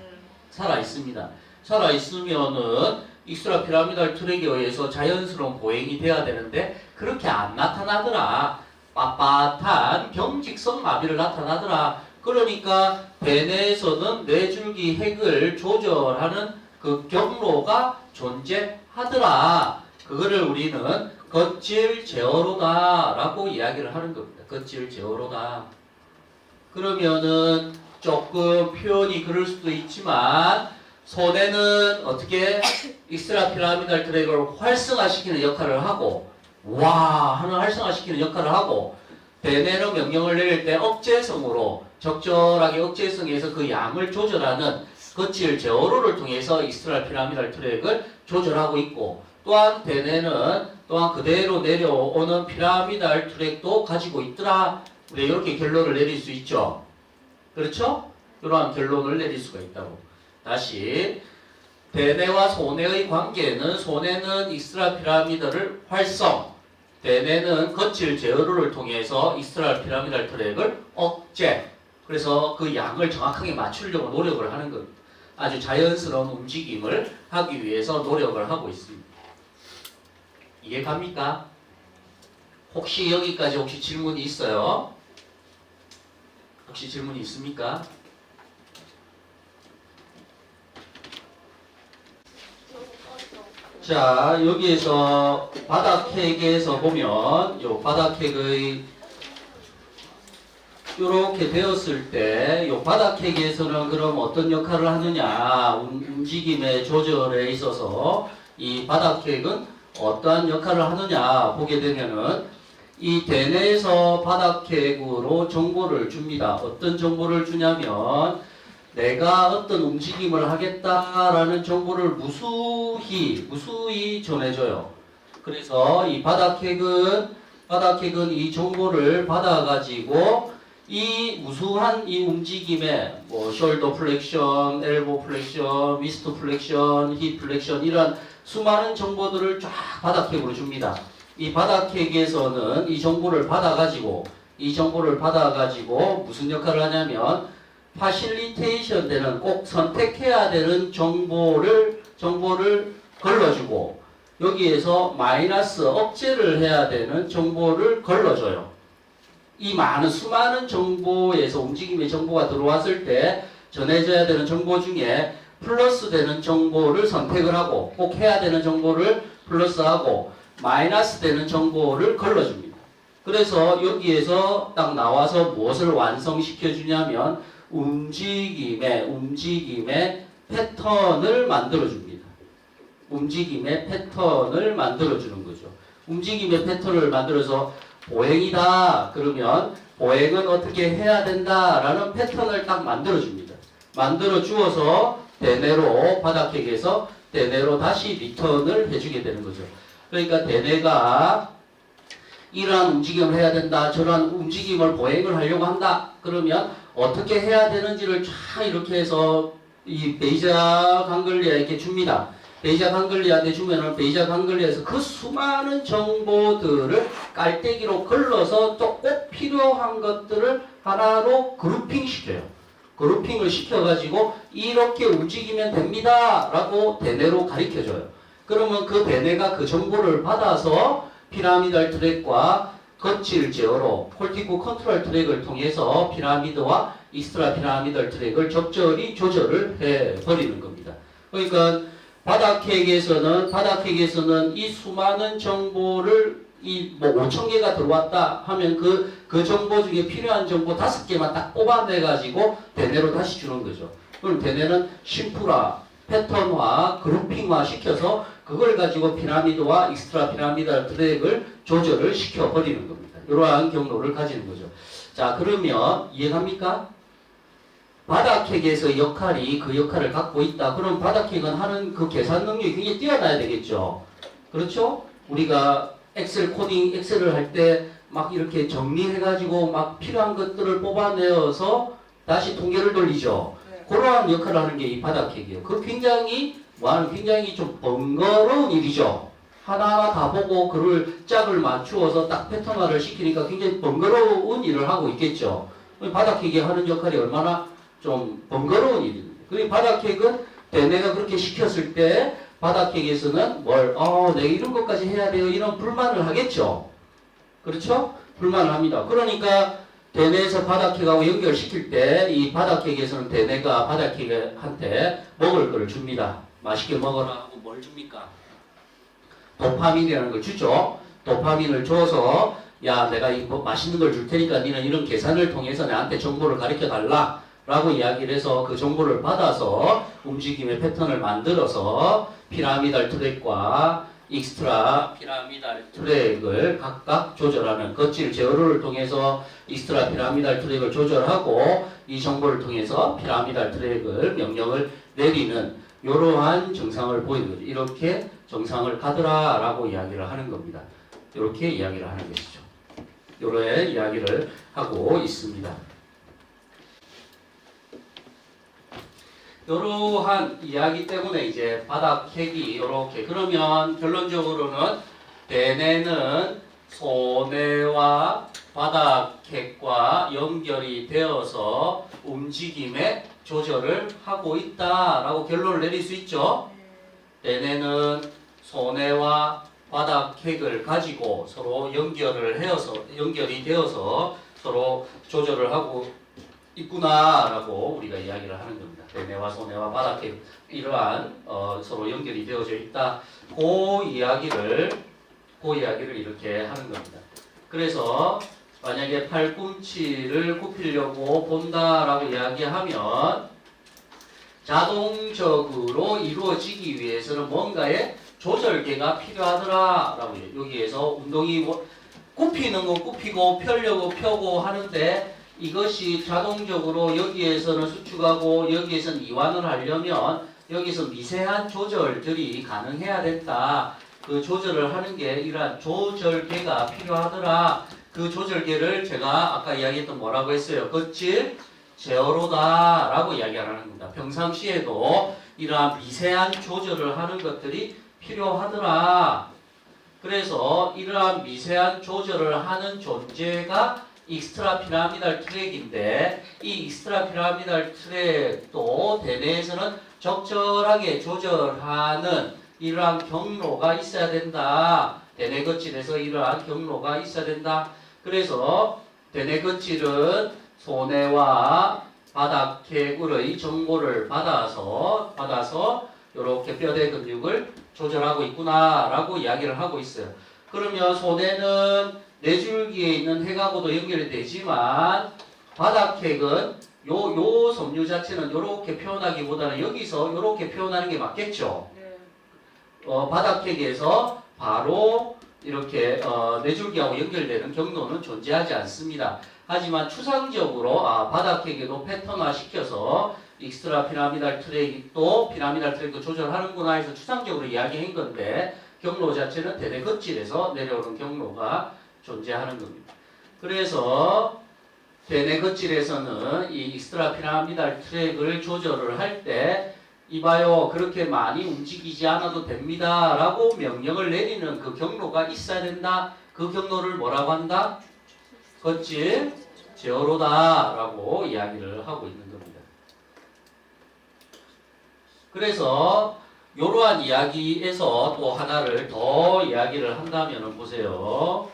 살아있습니다. 살아있으면은 익스트라 피라미달 트랙에 의해서 자연스러운 보행이 돼야 되는데 그렇게 안 나타나더라. 빳빳한 경직성 마비를 나타나더라. 그러니까 대뇌에서는 뇌줄기 핵을 조절하는 그 경로가 존재하더라. 그거를 우리는 겉질 제어로다 라고 이야기를 하는 겁니다. 겉질 제어로다. 그러면은 조금 표현이 그럴 수도 있지만 손해는 어떻게 익스트라 피라미달 트랙을 활성화시키는 역할을 하고 와 하는 활성화시키는 역할을 하고 대뇌는 명령을 내릴 때 억제성으로 적절하게 억제성에서 그 양을 조절하는 거칠 제어로를 통해서 익스트라 피라미달 트랙을 조절하고 있고 또한 대뇌는 또한 그대로 내려오는 피라미달 트랙도 가지고 있더라. 우리 이렇게 결론을 내릴 수 있죠. 그렇죠? 이러한 결론을 내릴 수가 있다고. 다시 대뇌와 손해의 관계는 손해는 익스트라 피라미달을 활성, 대뇌는 거칠 제어로를 통해서 익스트라 피라미달 트랙을 억제. 그래서 그 양을 정확하게 맞추려고 노력을 하는 겁니다. 아주 자연스러운 움직임을 하기 위해서 노력을 하고 있습니다. 이해갑니까? 혹시 여기까지 혹시 질문이 있어요? 혹시 질문이 있습니까? 자, 여기에서 바닥핵에서 보면 요 바닥핵의 이렇게 되었을 때 요 바닥핵에서는 그럼 어떤 역할을 하느냐 움직임의 조절에 있어서 이 바닥핵은 어떠한 역할을 하느냐 보게 되면은 이 대뇌에서 바닥핵으로 정보를 줍니다. 어떤 정보를 주냐면 내가 어떤 움직임을 하겠다라는 정보를 무수히 전해줘요. 그래서 이 바닥핵은 이 정보를 받아가지고 이 무수한 이 움직임에 뭐 숄더 플렉션, 엘보 플렉션, 위스트 플렉션, 힙 플렉션 이런 수많은 정보들을 쫙 바닥핵으로 줍니다. 이 바닥핵에서는 이 정보를 받아가지고 무슨 역할을 하냐면 파실리테이션 되는 꼭 선택해야 되는 정보를 걸러주고 여기에서 마이너스 억제를 해야 되는 정보를 걸러줘요. 이 수많은 정보에서 움직임의 정보가 들어왔을 때 전해져야 되는 정보 중에 플러스 되는 정보를 선택을 하고 꼭 해야 되는 정보를 플러스하고 마이너스 되는 정보를 걸러줍니다. 그래서 여기에서 딱 나와서 무엇을 완성시켜 주냐면 움직임의 패턴을 만들어줍니다. 움직임의 패턴을 만들어주는 거죠. 움직임의 패턴을 만들어서 보행이다 그러면 보행은 어떻게 해야 된다라는 패턴을 딱 만들어줍니다. 만들어 주어서 대뇌로 바닥핵에서 대뇌로 다시 리턴을 해주게 되는 거죠. 그러니까 대뇌가 이러한 움직임을 해야 된다 저러한 움직임을 보행을 하려고 한다 그러면 어떻게 해야 되는지를 쫙 이렇게 해서 이 베이자 강글리아에게 줍니다. 베이자 강글리아한테 주면은 베이자 강글리아에서 그 수많은 정보들을 깔때기로 걸러서 또 꼭 필요한 것들을 하나로 그룹핑 시켜요. 그룹핑을 시켜가지고 이렇게 움직이면 됩니다 라고 대뇌로 가르쳐줘요. 그러면 그 대뇌가 그 정보를 받아서 피라미달 트랙과 거칠 제어로 콜티코 컨트롤 트랙을 통해서 피라미드와 익스트라 피라미달 트랙을 적절히 조절을 해버리는 겁니다. 그러니까 바닥핵에서는 이 수많은 정보를 뭐 5,000개가 들어왔다 하면 그 정보 중에 필요한 정보 5개만 딱 뽑아내가지고 대뇌로 다시 주는 거죠. 그럼 대뇌는 심플화, 패턴화, 그룹핑화 시켜서 그걸 가지고 피라미드와 익스트라 피라미달 트랙을 조절을 시켜버리는 겁니다. 이러한 경로를 가지는 거죠. 자, 그러면 이해갑니까? 바닥핵에서 그 역할을 갖고 있다. 그럼 바닥핵은 하는 그 계산 능력이 굉장히 뛰어나야 되겠죠. 그렇죠? 우리가 엑셀을 할 때 막 이렇게 정리해가지고 막 필요한 것들을 뽑아내어서 다시 통계를 돌리죠. 네. 그러한 역할을 하는 게 이 바닥핵이에요. 그 굉장히 좀 번거로운 일이죠. 하나하나 다 보고 그걸 짝을 맞추어서 딱 패턴화를 시키니까 굉장히 번거로운 일을 하고 있겠죠. 바닥캐기 하는 역할이 얼마나 좀 번거로운 일입니다. 그리고 바닥캐기는 대뇌가 그렇게 시켰을 때 바닥캐기에서는 내가 이런 것까지 해야 돼요. 이런 불만을 하겠죠. 그렇죠? 불만을 합니다. 그러니까 대뇌에서 바닥캐기하고 연결시킬 때 이 바닥캐기에서는 대뇌가 바닥캐기한테 먹을 걸 줍니다. 맛있게 먹어라 하고 뭘 줍니까? 도파민이라는 걸 주죠. 도파민을 줘서 야 내가 이거 맛있는 걸 줄 테니까 니는 이런 계산을 통해서 나한테 정보를 가르쳐 달라 라고 이야기를 해서 그 정보를 받아서 움직임의 패턴을 만들어서 피라미달 트랙과 익스트라 피라미달 트랙을 각각 조절하는 거칠 제어를 통해서 익스트라 피라미달 트랙을 조절하고 이 정보를 통해서 피라미달 트랙을 명령을 내리는 이러한 정상을 보이는 거죠. 이렇게 정상을 가더라 라고 이야기를 하는 겁니다. 이렇게 이야기를 하는 것이죠. 이런 이야기를 하고 있습니다. 이러한 이야기 때문에 이제 바닥캐기 이렇게 그러면 결론적으로는 대뇌는 소뇌와 바닥캐과 연결이 되어서 움직임의 조절을 하고 있다라고 결론을 내릴 수 있죠. 대뇌는 소뇌와 바닥캐를 가지고 서로 연결이 되어서 서로 조절을 하고 있구나라고 우리가 이야기를 하는 겁니다. 대뇌와 소뇌와 바닥캐 이러한 서로 연결이 되어져 있다. 그 이야기를 이렇게 하는 겁니다. 그래서 만약에 팔꿈치를 굽히려고 본다라고 이야기하면 자동적으로 이루어지기 위해서는 뭔가의 조절계가 필요하더라라고 여기에서 운동이 굽히는 건 굽히고 펴려고 펴고 하는데 이것이 자동적으로 여기에서는 수축하고 여기에서는 이완을 하려면 여기서 미세한 조절들이 가능해야 된다. 그 조절을 하는 게 이러한 조절계가 필요하더라. 그 조절계를 제가 아까 이야기했던 뭐라고 했어요? 거칠 제어로다 라고 이야기하는 겁니다. 평상시에도 이러한 미세한 조절을 하는 것들이 필요하더라. 그래서 이러한 미세한 조절을 하는 존재가 익스트라 피라미달 트랙인데 이 익스트라 피라미달 트랙도 대뇌에서는 적절하게 조절하는 이러한 경로가 있어야 된다. 대뇌 거칠에서 이러한 경로가 있어야 된다. 그래서 대뇌 거칠은 소뇌와 바닥캐굴의 정보를 받아서 이렇게 뼈대 근육을 조절하고 있구나라고 이야기를 하고 있어요. 그러면 소뇌는 뇌줄기에 있는 핵하고도 연결이 되지만 바닥핵은 요 섬유 자체는 이렇게 표현하기보다는 여기서 이렇게 표현하는 게 맞겠죠. 바닥핵에서 바로 이렇게 뇌줄기하고 연결되는 경로는 존재하지 않습니다. 하지만 추상적으로 바닥핵에도 패턴화 시켜서 익스트라 피라미달 트랙도 피라미달 트랙도 조절하는구나 해서 추상적으로 이야기한 건데 경로 자체는 대뇌 거칠에서 내려오는 경로가 존재하는 겁니다. 그래서 대뇌 거칠에서는 이 익스트라 피라미달 트랙을 조절을 할 때 이봐요 그렇게 많이 움직이지 않아도 됩니다 라고 명령을 내리는 그 경로가 있어야 된다. 그 경로를 뭐라고 한다? 거칠 제어로다 라고 이야기를 하고 있는 겁니다. 그래서 이러한 이야기에서 또 하나를 더 이야기를 한다면 보세요.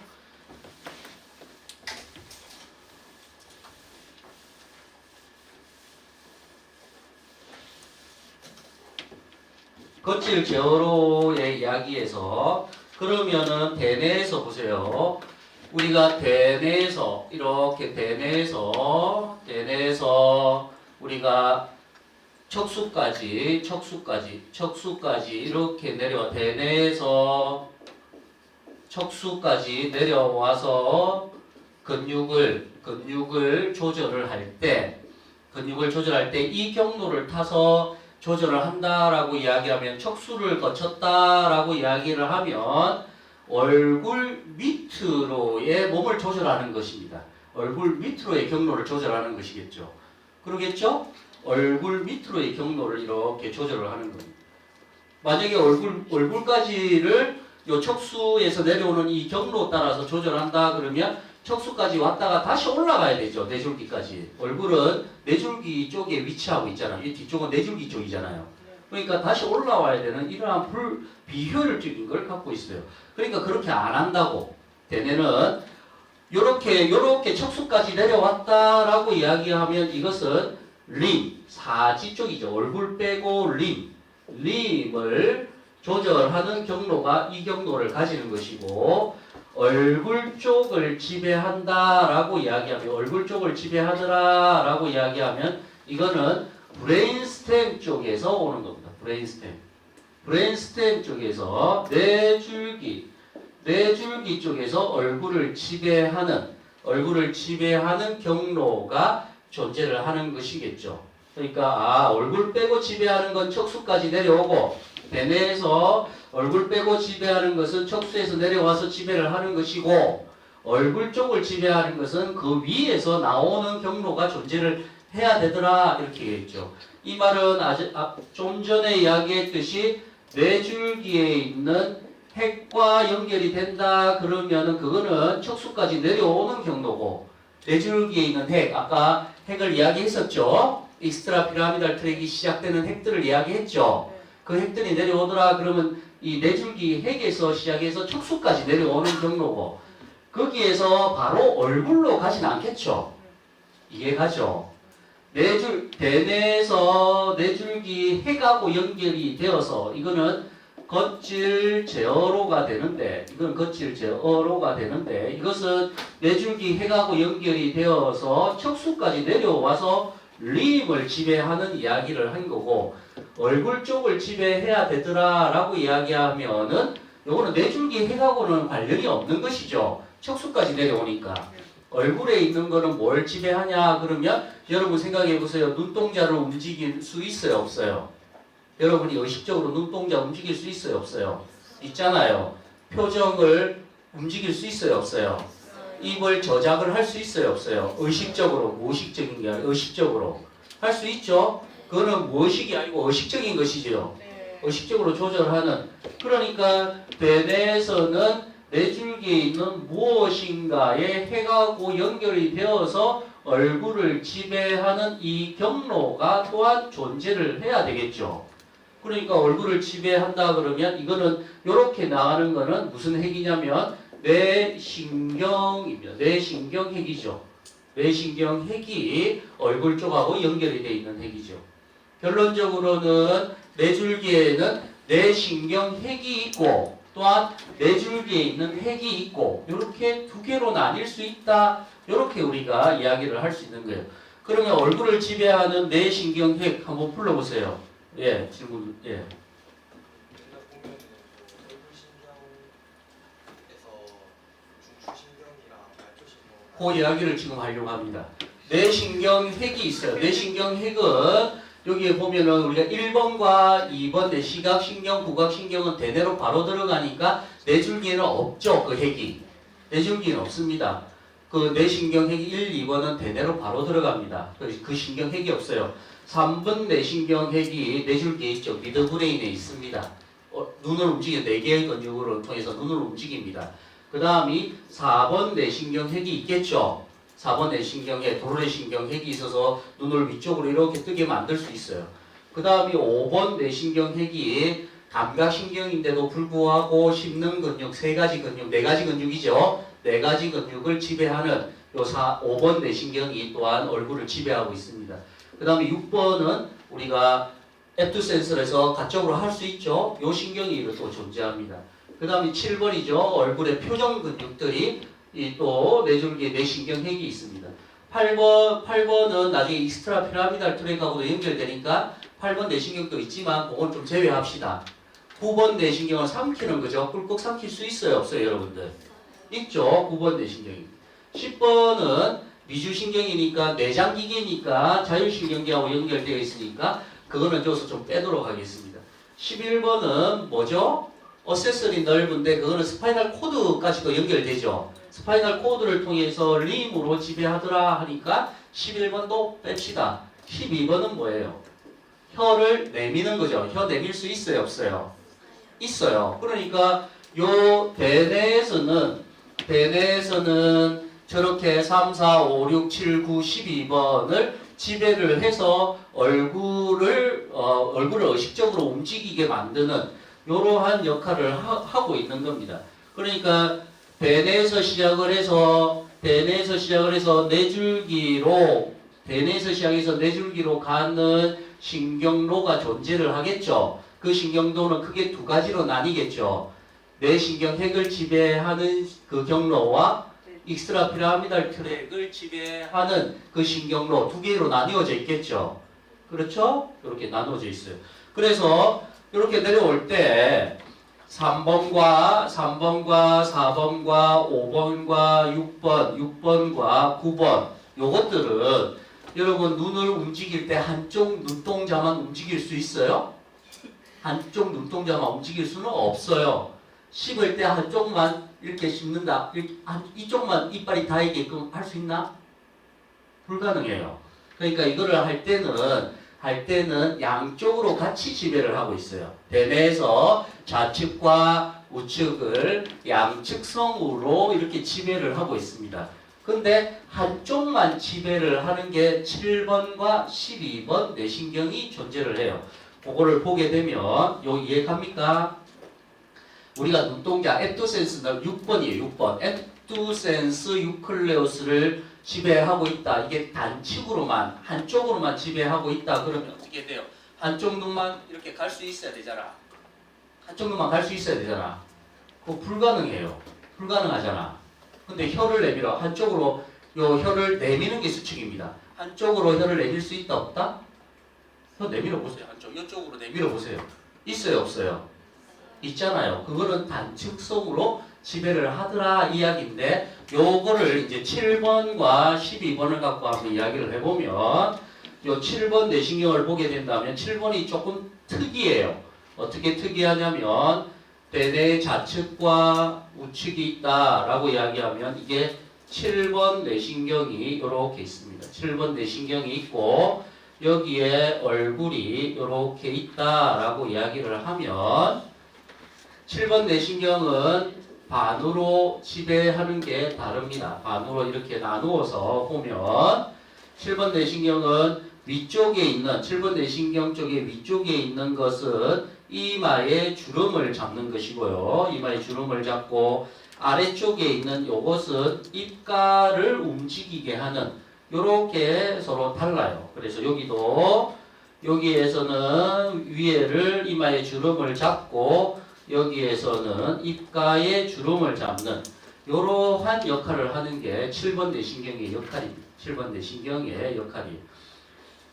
거칠 제어로의 이야기에서 그러면은 대뇌에서 보세요. 우리가 대뇌에서 이렇게 대뇌에서 우리가 척수까지 이렇게 내려와 대뇌에서 척수까지 내려와서 근육을 조절을 할 때 이 경로를 타서 조절을 한다라고 이야기하면 척수를 거쳤다라고 이야기를 하면 얼굴 밑으로의 몸을 조절하는 것입니다. 얼굴 밑으로의 경로를 조절하는 것이겠죠. 그러겠죠? 얼굴 밑으로의 경로를 이렇게 조절을 하는 겁니다. 만약에 얼굴까지를 요 척수에서 내려오는 이 경로 따라서 조절한다 그러면 척수까지 왔다가 다시 올라가야 되죠. 뇌줄기까지. 얼굴은 뇌줄기 쪽에 위치하고 있잖아요. 이 뒤쪽은 뇌줄기 쪽이잖아요. 그러니까 다시 올라와야 되는 이러한 비효율적인 걸 갖고 있어요. 그러니까 그렇게 안 한다고. 대뇌는 요렇게 척수까지 내려왔다라고 이야기하면 이것은 림, 사지 쪽이죠. 얼굴 빼고 림을 조절하는 경로가 이 경로를 가지는 것이고, 얼굴 쪽을 지배한다라고 이야기하면, 얼굴 쪽을 지배하더라라고 이야기하면 이거는 브레인스템 쪽에서 오는 겁니다. 브레인스템 쪽에서 뇌줄기 쪽에서 얼굴을 지배하는 경로가 존재를 하는 것이겠죠. 그러니까 얼굴 빼고 지배하는 건 척수까지 내려오고, 대뇌에서 얼굴 빼고 지배하는 것은 척수에서 내려와서 지배를 하는 것이고, 얼굴 쪽을 지배하는 것은 그 위에서 나오는 경로가 존재를 해야 되더라, 이렇게 얘기했죠. 이 말은 좀 전에 이야기했듯이 뇌줄기에 있는 핵과 연결이 된다 그러면은 그거는 척수까지 내려오는 경로고, 뇌줄기에 있는 핵, 아까 핵을 이야기했었죠. 익스트라 피라미달 트랙이 시작되는 핵들을 이야기했죠. 그 핵들이 내려오더라 그러면 이 뇌줄기 핵에서 시작해서 척수까지 내려오는 경로고, 거기에서 바로 얼굴로 가진 않겠죠. 이해가죠? 대뇌에서 뇌줄기 핵하고 연결이 되어서 이거는 겉질 제어로가 되는데, 이것은 뇌줄기 핵하고 연결이 되어서 척수까지 내려와서 림을 지배하는 이야기를 한 거고, 얼굴 쪽을 지배해야 되더라라고 이야기하면은 요거는 뇌줄기 핵하고는 관련이 없는 것이죠. 척수까지 내려오니까. 얼굴에 있는 거는 뭘 지배하냐 그러면 여러분 생각해 보세요. 눈동자를 움직일 수 있어요, 없어요? 여러분이 의식적으로 눈동자 움직일 수 있어요, 없어요? 있잖아요. 표정을 움직일 수 있어요, 없어요? 입을 저작을 할 수 있어요, 없어요? 의식적으로, 무의식적인 게 아니라 의식적으로 할 수 있죠. 그거는 무의식이 아니고 의식적인 것이죠. 의식적으로 조절하는. 그러니까 대뇌에서는 뇌줄기에 있는 무엇인가의 핵하고 연결이 되어서 얼굴을 지배하는 이 경로가 또한 존재를 해야 되겠죠. 그러니까 얼굴을 지배한다 그러면 이거는 이렇게 나가는 거는 무슨 핵이냐면 뇌신경입니다. 뇌신경핵이죠. 뇌신경핵이 얼굴 쪽하고 연결이 되어 있는 핵이죠. 결론적으로는 뇌줄기에는 뇌신경핵이 있고 또한 뇌줄기에 있는 핵이 있고 이렇게 두 개로 나뉠 수 있다. 이렇게 우리가 이야기를 할 수 있는 거예요. 그러면 얼굴을 지배하는 뇌신경핵 한번 불러보세요. 예, 질문. 예. 그 이야기를 지금 하려고 합니다. 뇌신경핵이 있어요. 뇌신경핵은 여기에 보면은 우리가 1번과 2번 내 시각신경, 후각신경은 대뇌로 바로 들어가니까 뇌줄기에는 없죠. 그 핵이. 뇌줄기에는 없습니다. 그 뇌신경핵이 1, 2번은 대뇌로 바로 들어갑니다. 그 신경핵이 없어요. 3번 뇌신경핵이 뇌줄기에 있죠. 미드브레인에 있습니다. 눈을 움직여 4개의 근육을 통해서 눈을 움직입니다. 그 다음이 4번 뇌신경핵이 있겠죠. 4번 뇌신경핵, 도로뇌신경핵이 있어서 눈을 위쪽으로 이렇게 뜨게 만들 수 있어요. 그 다음이 5번 뇌신경핵이 감각신경인데도 불구하고 씹는 근육, 3가지 근육, 4가지 근육이죠. 4가지 근육을 지배하는 요 5번 뇌신경이 또한 얼굴을 지배하고 있습니다. 그 다음에 6번은 우리가 앱두센서에서 가적으로 할 수 있죠. 요 신경이 또 존재합니다. 그 다음에 7번이죠. 얼굴의 표정 근육들이 또 뇌줄기에 뇌신경핵이 있습니다. 8번은 나중에 익스트라 피라미달 트랙하고도 연결되니까 8번 뇌신경도 있지만 그건 좀 제외합시다. 9번 뇌신경을 삼키는 거죠. 꿀꺽 삼킬 수 있어요, 없어요, 여러분들? 있죠. 9번 뇌신경이. 10번은 미주신경이니까 내장기계니까 자율신경계하고 연결되어 있으니까 그거는 저기서 좀 빼도록 하겠습니다. 11번은 뭐죠? 어세서리 넓은데 그거는 스파이널 코드까지도 연결되죠. 스파이널 코드를 통해서 림으로 지배하더라 하니까 11번도 뺍시다. 12번은 뭐예요? 혀를 내미는 거죠. 혀 내밀 수 있어요, 없어요? 있어요. 그러니까 요 대뇌에서는 저렇게 3, 4, 5, 6, 7, 9, 12번을 지배를 해서 얼굴을 의식적으로 움직이게 만드는 이러한 역할을 하고 있는 겁니다. 그러니까 대뇌에서 시작을 해서 뇌줄기로 가는 신경로가 존재를 하겠죠. 그 신경도는 크게 두 가지로 나뉘겠죠. 뇌신경핵을 지배하는 그 경로와 익스트라 피라미달 트랙을 지배하는 그 신경로 두 개로 나뉘어져 있겠죠. 그렇죠? 이렇게 나눠져 있어요. 그래서 이렇게 내려올 때 3번과 4번과 5번과 6번과 9번 요것들은 여러분 눈을 움직일 때 한쪽 눈동자만 움직일 수 있어요? 한쪽 눈동자만 움직일 수는 없어요. 씹을 때 한쪽만 이렇게 씹는다. 이쪽만 이빨이 닿이게끔 할 수 있나? 불가능해요. 그러니까 이거를 할 때는 양쪽으로 같이 지배를 하고 있어요. 대뇌에서 좌측과 우측을 양측성으로 이렇게 지배를 하고 있습니다. 근데 한쪽만 지배를 하는 게 7번과 12번 뇌신경이 존재를 해요. 그거를 보게 되면 요 이해갑니까? 우리가 눈동자 앱두센스는 6번이에요. 6번. 앱두센스 유클레우스를 지배하고 있다. 이게 단축으로만 한쪽으로만 지배하고 있다. 그러면 어떻게 돼요? 한쪽 눈만 이렇게 갈 수 있어야 되잖아. 한쪽 눈만 갈 수 있어야 되잖아. 그거 불가능해요. 불가능하잖아. 근데 혀를 내밀어. 한쪽으로 요 혀를 내미는 게 수칙입니다. 한쪽으로 혀를 내밀 수 있다 없다? 혀 내밀어 보세요. 한쪽. 이쪽으로 내밀어 보세요. 있어요 없어요? 있잖아요. 그거는 단축성으로 지배를 하더라 이야기인데 요거를 이제 7번과 12번을 갖고 한번 이야기를 해보면 요 7번 뇌신경을 보게 된다면 7번이 조금 특이해요. 어떻게 특이하냐면 대뇌 좌측과 우측이 있다라고 이야기하면 이게 7번 뇌신경이 이렇게 있습니다. 7번 뇌신경이 있고 여기에 얼굴이 이렇게 있다라고 이야기를 하면 7번 뇌신경은 반으로 지배하는 게 다릅니다. 반으로 이렇게 나누어서 보면 7번 뇌신경은 위쪽에 있는 7번 뇌신경 쪽에 위쪽에 있는 것은 이마의 주름을 잡는 것이고요. 이마의 주름을 잡고 아래쪽에 있는 요것은 입가를 움직이게 하는 요렇게 서로 달라요. 그래서 여기에서는 위에를 이마의 주름을 잡고 여기에서는 입가의 주름을 잡는 이러한 역할을 하는 게 7번 뇌신경의 역할입니다. 7번 뇌신경의 역할이에요.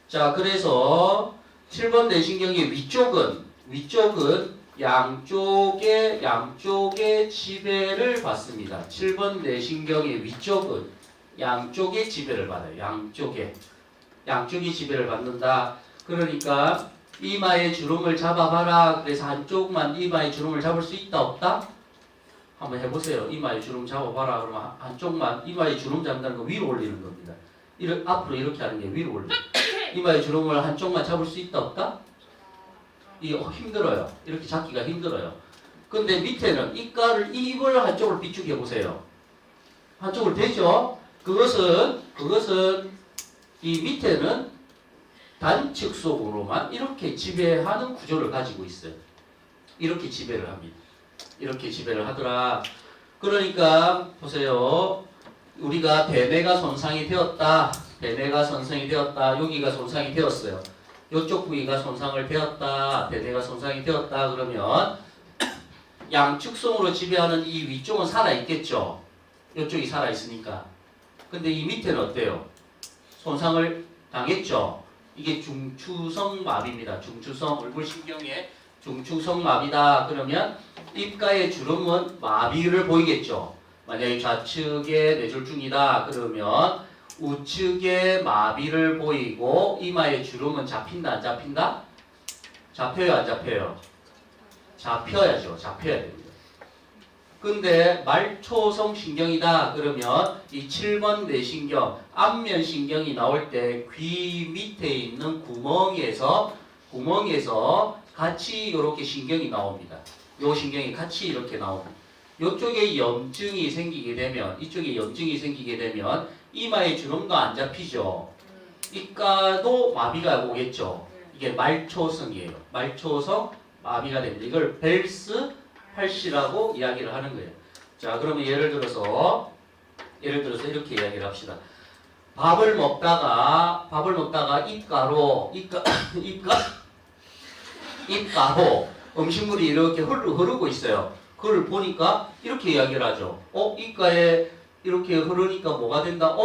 자, 그래서 7번 뇌신경의 위쪽은 양쪽의 지배를 받습니다. 7번 뇌신경의 위쪽은 양쪽의 지배를 받아요. 양쪽이 지배를 받는다. 그러니까 이마의 주름을 잡아봐라. 그래서 한쪽만 이마의 주름을 잡을 수 있다 없다? 한번 해보세요. 이마의 주름 잡아봐라. 그러면 한쪽만 이마의 주름 잡는다는 거 위로 올리는 겁니다. 앞으로 이렇게 하는 게 위로 올려. 이마의 주름을 한쪽만 잡을 수 있다 없다? 이게 힘들어요. 이렇게 잡기가 힘들어요. 근데 밑에는 입을 한쪽으로 비축해 보세요. 한쪽으로 되죠? 그것은 이 밑에는 단측속으로만 이렇게 지배하는 구조를 가지고 있어요. 이렇게 지배를 합니다. 이렇게 지배를 하더라. 그러니까 보세요. 우리가 대뇌가 손상이 되었다. 여기가 손상이 되었어요. 이쪽 부위가 손상을 되었다. 대뇌가 손상이 되었다. 그러면 양축성으로 지배하는 이 위쪽은 살아있겠죠. 이쪽이 살아있으니까. 근데 이 밑에는 어때요? 손상을 당했죠. 이게 중추성 마비입니다. 중추성 얼굴신경의 중추성 마비다. 그러면 입가의 주름은 마비를 보이겠죠. 만약에 좌측에 뇌졸중이다. 그러면 우측에 마비를 보이고 이마의 주름은 잡힌다 안 잡힌다? 잡혀요 안 잡혀요? 잡혀야죠. 잡혀야 됩니다. 근데 말초성 신경이다 그러면 이 7번 뇌신경 안면신경이 나올 때 귀 밑에 있는 구멍에서 같이 이렇게 신경이 나옵니다. 요 신경이 같이 이렇게 나옵니다. 이쪽에 염증이 생기게 되면 이쪽에 염증이 생기게 되면 이마의 주름도 안 잡히죠. 이가도 마비가 오겠죠. 이게 말초성이에요. 말초성 마비가 됩니다. 이걸 벨스 팔시라고 이야기를 하는 거예요. 자, 그러면 예를 들어서 이렇게 이야기를 합시다. 밥을 먹다가 입가로 음식물이 이렇게 흐르고 있어요. 그걸 보니까 이렇게 이야기를 하죠. 입가에 이렇게 흐르니까 뭐가 된다?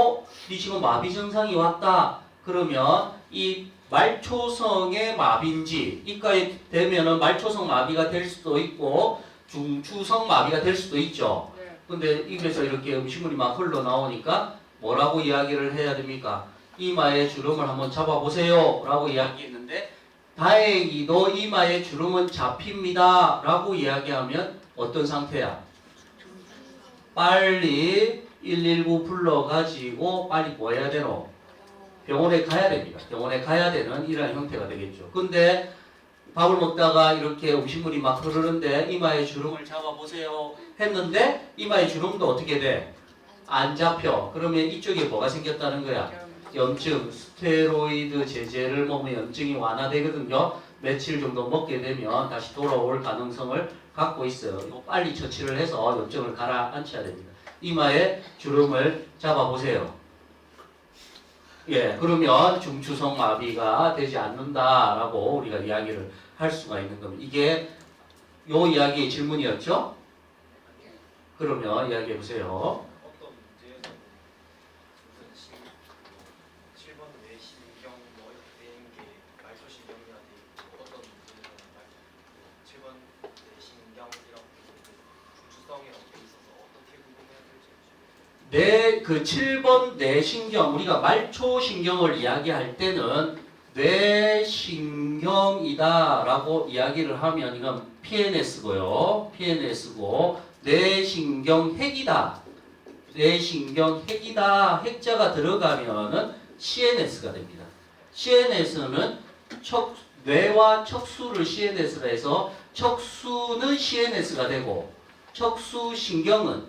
니 지금 마비 증상이 왔다. 그러면 이 말초성의 마비인지 입가에 되면은 말초성 마비가 될 수도 있고 중추성 마비가 될 수도 있죠. 근데 입에서 이렇게 음식물이 막 흘러나오니까 뭐라고 이야기를 해야 됩니까? 이마의 주름을 한번 잡아보세요 라고 이야기했는데 다행히도 이마의 주름은 잡힙니다 라고 이야기하면 어떤 상태야? 빨리 119 불러가지고 빨리 뭐 해야 되노? 병원에 가야 됩니다. 병원에 가야 되는 이러한 형태가 되겠죠. 근데 밥을 먹다가 이렇게 음식물이 막 흐르는데 이마의 주름을 잡아보세요 했는데 이마의 주름도 어떻게 돼? 안 잡혀. 그러면 이쪽에 뭐가 생겼다는 거야? 염증, 스테로이드 제제를 먹으면 염증이 완화되거든요. 며칠 정도 먹게 되면 다시 돌아올 가능성을 갖고 있어요. 이거 빨리 처치를 해서 염증을 가라앉혀야 됩니다. 이마에 주름을 잡아보세요. 예, 그러면 중추성 마비가 되지 않는다라고 우리가 이야기를 할 수가 있는 겁니다. 이게 요 이야기의 질문이었죠? 그러면 이야기해 보세요. 어떤 문제에서는 무슨 7번 뇌신경 뭐 이렇게 되는 게 말초신경이라 돼 있고 어떤 문제에서는 7번 뇌신경이라고 중추성이라고 돼 있어서 어떻게 구분해야 될지 그 7번 뇌신경, 우리가 말초신경을 이야기할 때는 뇌신경이다라고 이야기를 하면 이건 PNS고요. PNS고 뇌신경핵이다. 뇌신경핵이다. 핵자가 들어가면은 CNS가 됩니다. CNS는 뇌와 척수를 CNS라 해서 척수는 CNS가 되고 척수신경은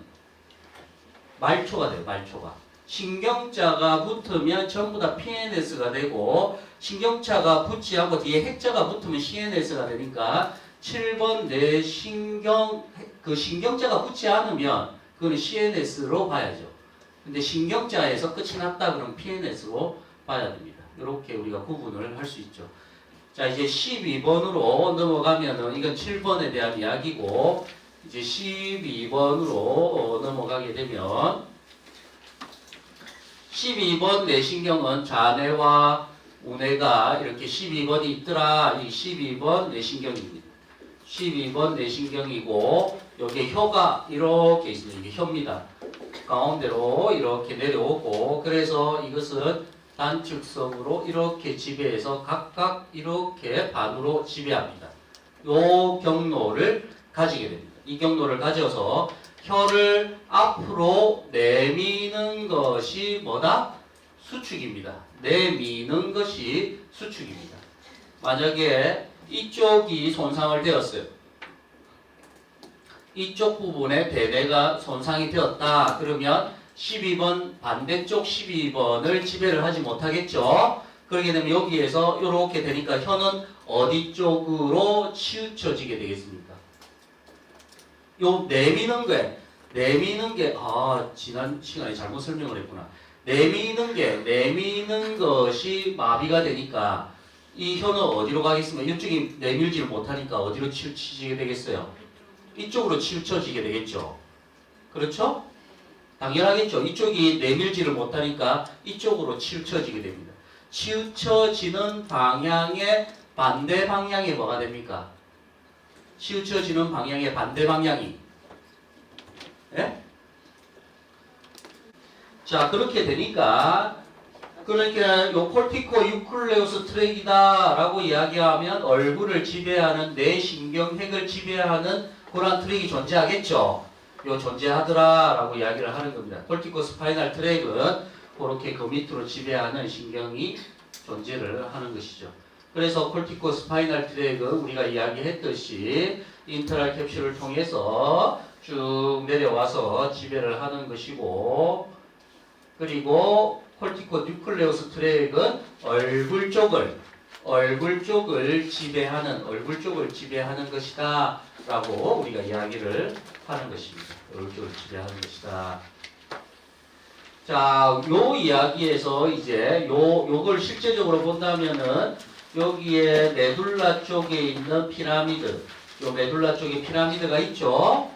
말초가 돼요. 말초가. 신경자가 붙으면 전부 다 PNS가 되고 신경자가 붙지 않고 뒤에 핵자가 붙으면 CNS가 되니까 7번 뇌신경 그 신경자가 붙지 않으면 그거는 CNS로 봐야죠. 근데 신경자에서 끝이 났다 그러면 PNS로 봐야 됩니다. 이렇게 우리가 구분을 할 수 있죠. 자, 이제 12번으로 넘어가면은 이건 7번에 대한 이야기고 이제 12번으로 넘어가게 되면 12번 뇌신경은 좌뇌와 우뇌가 이렇게 12번이 있더라. 이 12번 뇌신경입니다. 12번 뇌신경이고 여기 혀가 이렇게 있습니다. 이게 혀입니다. 가운데로 이렇게 내려오고 그래서 이것은 단축성으로 이렇게 지배해서 각각 이렇게 반으로 지배합니다. 요 경로를 가지게 됩니다. 이 경로를 가져서 혀를 앞으로 내미는 것이 뭐다? 수축입니다. 내미는 것이 수축입니다. 만약에 이쪽이 손상을 되었어요. 이쪽 부분에 대뇌가 손상이 되었다. 그러면 12번 반대쪽 12번을 지배를 하지 못하겠죠. 그렇게 되면 여기에서 이렇게 되니까 혀는 어디 쪽으로 치우쳐지게 되겠습니까? 요 내미는 게 지난 시간에 잘못 설명을 했구나. 내미는 것이 마비가 되니까 이 혀는 어디로 가겠습니까? 이쪽이 내밀지를 못하니까 어디로 치우쳐지게 되겠어요? 이쪽으로 치우쳐지게 되겠죠. 그렇죠? 당연하겠죠. 이쪽이 내밀지를 못하니까 이쪽으로 치우쳐지게 됩니다. 치우쳐지는 방향의 반대 방향이 뭐가 됩니까? 치우쳐지는 방향의 반대 방향이. 예? 자, 그렇게 되니까 그러니까 요 콜티코 유클레우스 트랙이다라고 이야기하면 얼굴을 지배하는 뇌신경핵을 지배하는 그런 트랙이 존재하겠죠. 요 존재하더라라고 이야기를 하는 겁니다. 콜티코 스파이널 트랙은 그렇게 그 밑으로 지배하는 신경이 존재를 하는 것이죠. 그래서 콜티코 스파이널 트랙은 우리가 이야기했듯이 인터럴 캡슐을 통해서 쭉 내려와서 지배를 하는 것이고, 그리고 콜티코 뉴클레우스 트랙은 얼굴 쪽을 지배하는 것이다 라고 우리가 이야기를 하는 것입니다. 얼굴 쪽을 지배하는 것이다. 자, 요 이야기에서 이제 요걸 실제적으로 본다면은 여기에 메둘라 쪽에 있는 피라미드, 요 메둘라 쪽에 피라미드가 있죠.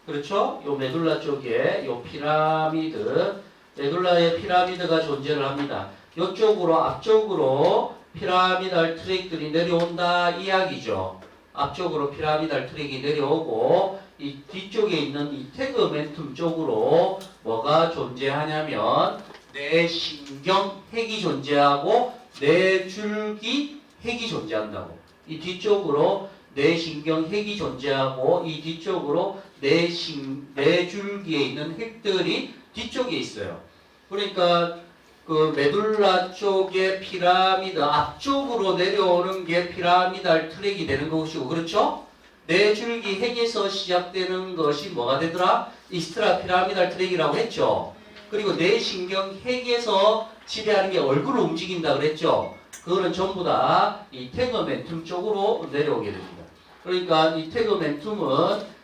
그렇죠? 요 메둘라 쪽에 요 피라미드, 메둘라의 피라미드가 존재를 합니다. 요쪽으로 앞쪽으로 피라미달 트랙들이 내려온다 이야기죠. 앞쪽으로 피라미달 트랙이 내려오고 이 뒤쪽에 있는 이 태그멘툼 쪽으로 뭐가 존재하냐면 뇌신경핵이 존재하고 뇌줄기 핵이 존재한다고. 이 뒤쪽으로 뇌신경핵이 존재하고 이 뒤쪽으로 뇌줄기에 있는 핵들이 뒤쪽에 있어요. 그러니까 그 메둘라 쪽의 피라미드 앞쪽으로 내려오는 게 피라미달 트랙이 되는 것이고, 그렇죠? 뇌줄기 핵에서 시작되는 것이 뭐가 되더라? 이스트라 피라미달 트랙이라고 했죠. 그리고 뇌신경 핵에서 지배하는 게 얼굴을 움직인다 그랬죠. 그거는 전부 다 이 태그멘툼 쪽으로 내려오게 됩니다. 그러니까 이 태그멘툼은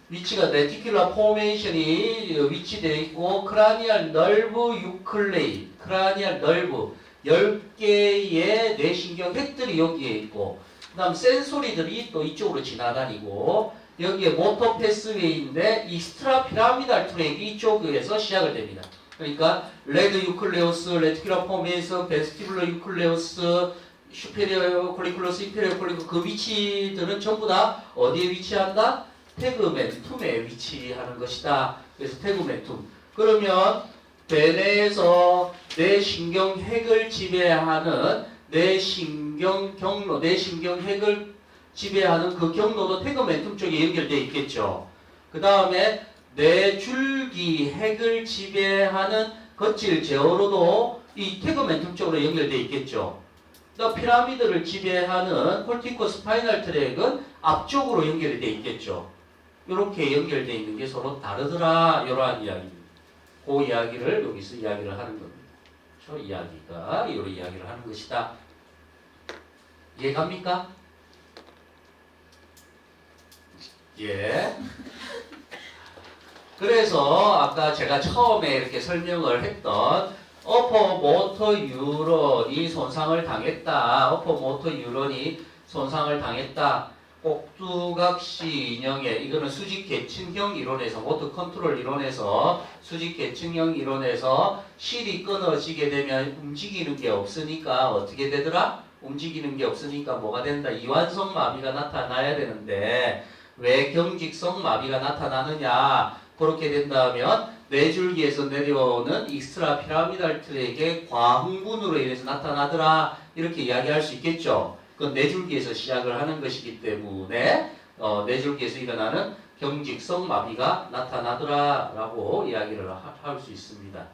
위치가 레티큘라 포메이션이 위치되어 있고 크라니얼 널브 유클레이, 크라니얼 널브 10개의 뇌신경 핵들이 여기에 있고, 그 다음 센소리들이 또 이쪽으로 지나다니고, 여기에 모터 패스웨이인데 이 스트라 피라미달 트랙이 이쪽에서 시작을 됩니다. 그러니까 레드 유클레우스, 레티큘라 포메이션, 베스티블러 유클레우스, 슈페리어 콜리큘러스, 인페리어 콜리큘러스, 그 위치들은 전부 다 어디에 위치한다? 태그멘툼에 위치하는 것이다. 그래서 태그멘툼. 그러면 대뇌에서 뇌신경핵을 지배하는 뇌신경 경로, 뇌신경핵을 지배하는 그 경로도 태그멘툼 쪽에 연결되어 있겠죠. 그 다음에 뇌줄기 핵을 지배하는 거칠 제어로도 이 태그멘툼 쪽으로 연결되어 있겠죠. 또 피라미드를 지배하는 콜티코 스파이널 트랙은 앞쪽으로 연결이 되어 있겠죠. 이렇게 연결되어 있는 게 서로 다르더라. 이러한 이야기입니다. 그 이야기를 여기서 이야기를 하는 겁니다. 저 이야기가 이런 이야기를 하는 것이다. 이해갑니까? 예. 그래서 아까 제가 처음에 이렇게 설명을 했던 어퍼 모터 뉴런이 손상을 당했다. 어퍼 모터 뉴런이 손상을 당했다. 꼭두각시 인형에, 이거는 수직 계층형 이론에서, 모터 컨트롤 이론에서, 수직 계층형 이론에서 실이 끊어지게 되면 움직이는 게 없으니까 어떻게 되더라? 움직이는 게 없으니까 뭐가 된다? 이완성 마비가 나타나야 되는데 왜 경직성 마비가 나타나느냐? 그렇게 된다면 뇌줄기에서 내려오는 익스트라 피라미달 트랙의 과흥분으로 인해서 나타나더라. 이렇게 이야기할 수 있겠죠. 그건 뇌줄기에서 시작을 하는 것이기 때문에 뇌줄기에서 일어나는 경직성 마비가 나타나더라 라고 이야기를 할 수 있습니다.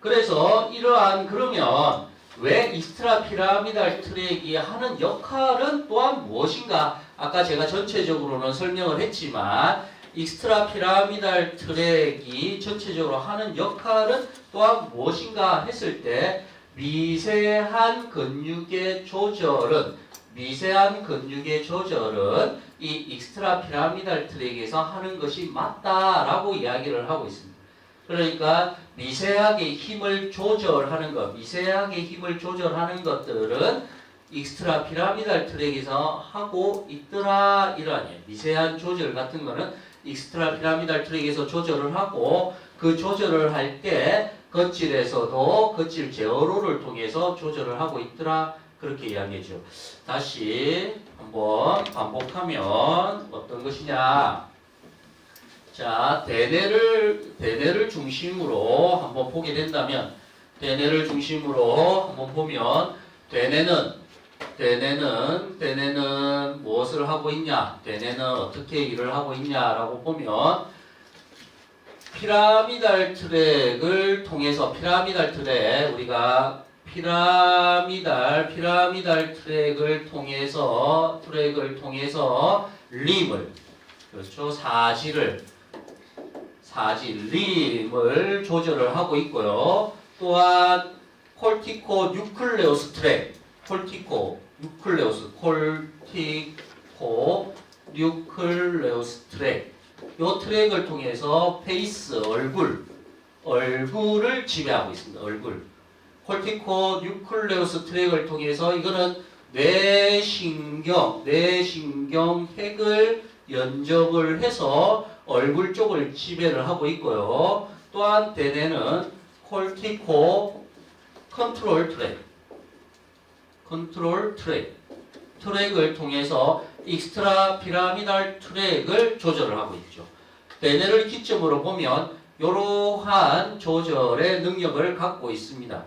그래서 이러한, 그러면 왜 익스트라 피라미달 트랙이 하는 역할은 또한 무엇인가? 아까 제가 전체적으로는 설명을 했지만 익스트라 피라미달 트랙이 전체적으로 하는 역할은 또한 무엇인가 했을 때 미세한 근육의 조절은 이 익스트라 피라미달 트랙에서 하는 것이 맞다라고 이야기를 하고 있습니다. 그러니까 미세하게 힘을 조절하는 것들은 익스트라 피라미달 트랙에서 하고 있더라 이러한 미세한 조절 같은 거는 익스트라 피라미달 트랙에서 조절을 하고, 그 조절을 할 때 거칠에서도 거칠 제어로를 통해서 조절을 하고 있더라 그렇게 이야기해죠. 다시 한번 반복하면 어떤 것이냐? 자, 대뇌를 중심으로 한번 보게 된다면, 대뇌를 중심으로 한번 보면 대뇌는 무엇을 하고 있냐? 대뇌는 어떻게 일을 하고 있냐라고 보면 피라미달 트랙을 통해서 우리가 피라미달 트랙을 통해서 그렇죠. 사지림을 조절을 하고 있고요. 또한 콜티코 뉴클레오스 트랙, 콜티코 뉴클레오스 트랙, 요 트랙을 통해서 페이스, 얼굴을 지배하고 있습니다. 얼굴. 콜티코 뉴클레오스 트랙을 통해서 이거는 뇌신경 핵을 연접을 해서 얼굴 쪽을 지배를 하고 있고요. 또한 대뇌는 콜티코 컨트롤 트랙을 통해서 익스트라 피라미달 트랙을 조절을 하고 있죠. 대뇌를 기점으로 보면 이러한 조절의 능력을 갖고 있습니다.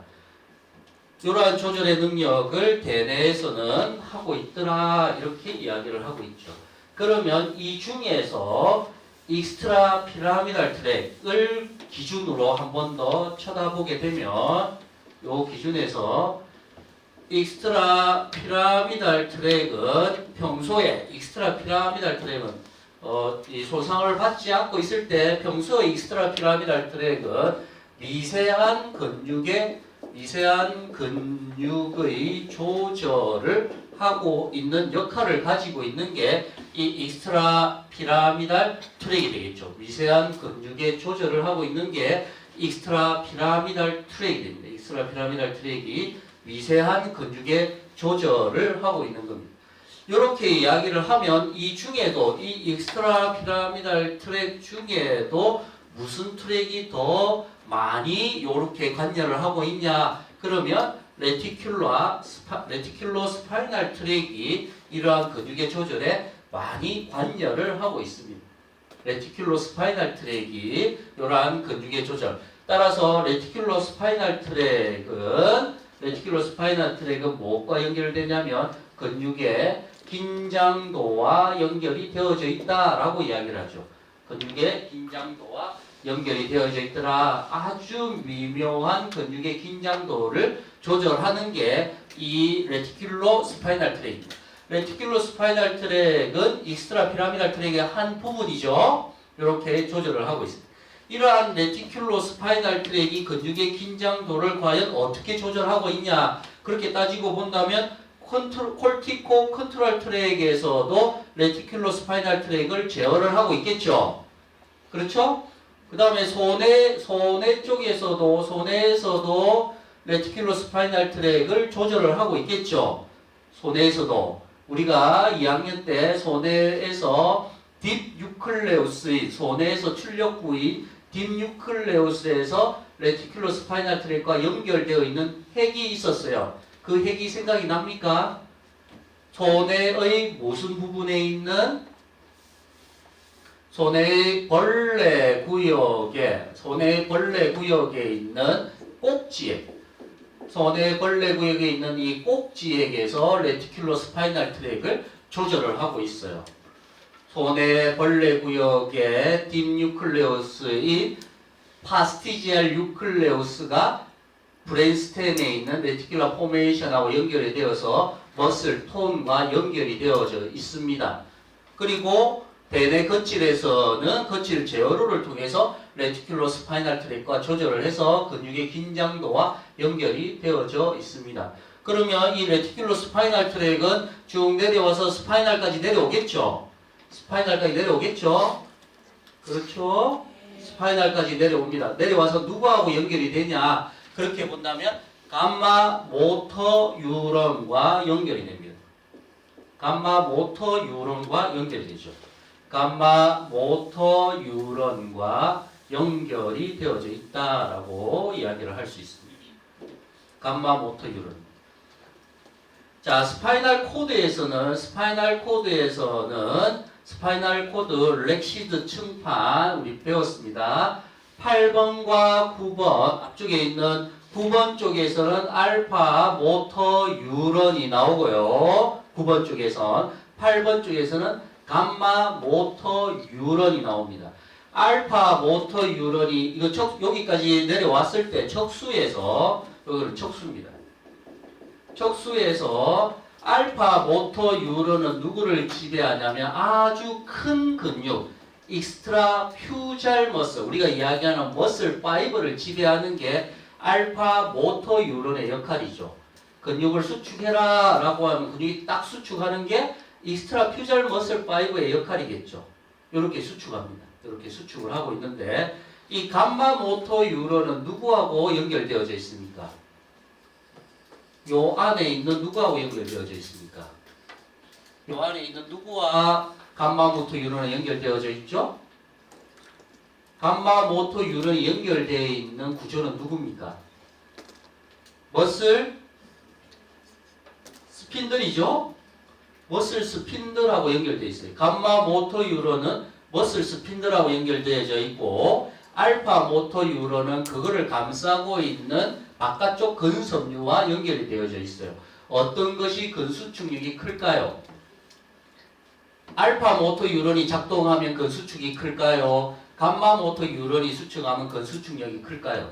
이러한 조절의 능력을 대뇌에서는 하고 있더라 이렇게 이야기를 하고 있죠. 그러면 이 중에서 익스트라 피라미달 트랙을 기준으로 한 번 더 쳐다보게 되면 이 기준에서 익스트라 피라미달 트랙은 평소에 이 손상을 받지 않고 있을 때 평소에 익스트라 피라미달 트랙은 미세한 근육의 조절을 하고 있는 역할을 가지고 있는 게 이 익스트라 피라미달 트랙이 되겠죠. 미세한 근육의 조절을 하고 있는 게 익스트라 피라미달 트랙이 됩니다. 익스트라 피라미달 트랙이 미세한 근육의 조절을 하고 있는 겁니다. 이렇게 이야기를 하면 이 중에도 이 익스트라 피라미달 트랙 중에도 무슨 트랙이 더 많이 이렇게 관여를 하고 있냐? 그러면 레티큘로 스파이널 트랙이 이러한 근육의 조절에 많이 관여를 하고 있습니다. 레티큘로 스파이널 트랙이 이러한 근육의 조절. 따라서 레티큘로 스파이널 트랙은 무엇과 연결되냐면 근육의 긴장도와 연결이 되어져 있다라고 이야기를 하죠. 근육의 긴장도와 연결이 되어져 있더라. 아주 미묘한 근육의 긴장도를 조절하는 게 이 레티큘로 스파이널 트랙입니다. 레티큘로 스파이널 트랙은 익스트라 피라미달 트랙의 한 부분이죠. 이렇게 조절을 하고 있습니다. 이러한 레티큘로 스파이널 트랙이 근육의 긴장도를 과연 어떻게 조절하고 있냐? 그렇게 따지고 본다면 콜티코 컨트롤 트랙에서도 레티큘로 스파이널 트랙을 제어를 하고 있겠죠. 그렇죠? 그 다음에 손해 쪽에서도 레티큘로 스파이널 트랙을 조절을 하고 있겠죠. 손해에서도 우리가 2학년 때 손해에서 딥뉴클레우스인 손해에서 출력 부위 딥뉴클레우스에서 레티큘로 스파이널 트랙과 연결되어 있는 핵이 있었어요. 그 핵이 생각이 납니까? 손해의 무슨 부분에 있는 손해의 벌레 구역에 있는 꼭지액, 손해의 벌레 구역에 있는 이 꼭지액에서 레티큘로 스파이널 트랙을 조절을 하고 있어요. 손해의 벌레 구역의 딥뉴클레우스인 파스티지알 뉴클레우스가 브레인스템에 있는 레티큘러 포메이션하고 연결이 되어서 머슬 톤과 연결이 되어져 있습니다. 그리고 대뇌 거칠에서는 거칠 제어로를 통해서 레티큘러 스파이널 트랙과 조절을 해서 근육의 긴장도와 연결이 되어져 있습니다. 그러면 이 레티큘러 스파이널 트랙은 쭉 내려와서 스파이널까지 내려오겠죠? 그렇죠? 스파이널까지 내려옵니다. 내려와서 누구하고 연결이 되냐? 그렇게 본다면 감마 모터 뉴런과 연결이 됩니다. 감마 모터 뉴런과 연결이 되죠. 감마 모터 뉴런과 연결이 되어져 있다라고 이야기를 할 수 있습니다. 감마 모터 뉴런. 자, 스파이널 코드에서는 스파이널 코드 렉시드 층판 우리 배웠습니다. 8번과 9번 앞쪽에 있는 9번 쪽에서는 알파 모터 뉴런이 나오고요. 9번 쪽에선 8번 쪽에서는 감마 모터 뉴런이 나옵니다. 알파 모터 뉴런이 이거 여기까지 내려왔을 때 척수에서 여기는 척수입니다. 척수에서 알파 모터 유로는 누구를 지배하냐면 아주 큰 근육, 익스트라 퓨잘 머슬, 우리가 이야기하는 머슬 파이버를 지배하는 게 알파 모터 유런의 역할이죠. 근육을 수축해라 라고 하면 근육이 딱 수축하는 게 익스트라 퓨잘 머슬 파이버의 역할이겠죠. 이렇게 수축합니다. 이렇게 수축을 하고 있는데 이 감마 모터 유런은 누구하고 연결되어져 있습니까? 요 안에 있는 누구하고 연결되어져 있습니까? 요 안에 있는 누구와 감마 모터 유런이 연결되어져 있죠? 감마 모터 유런이 연결되어 있는 구조는 누굽니까? 머슬 스핀들이죠? 머슬 스핀들하고 연결되어 있어요. 감마 모터 유런은 머슬 스핀들하고 연결되어져 있고 알파 모터 유런은 그거를 감싸고 있는 바깥쪽 근섬유와 연결이 되어져 있어요. 어떤 것이 근수축력이 클까요? 알파 모터 유런이 작동하면 근수축이 클까요? 감마 모터 유런이 수축하면 근수축력이 클까요?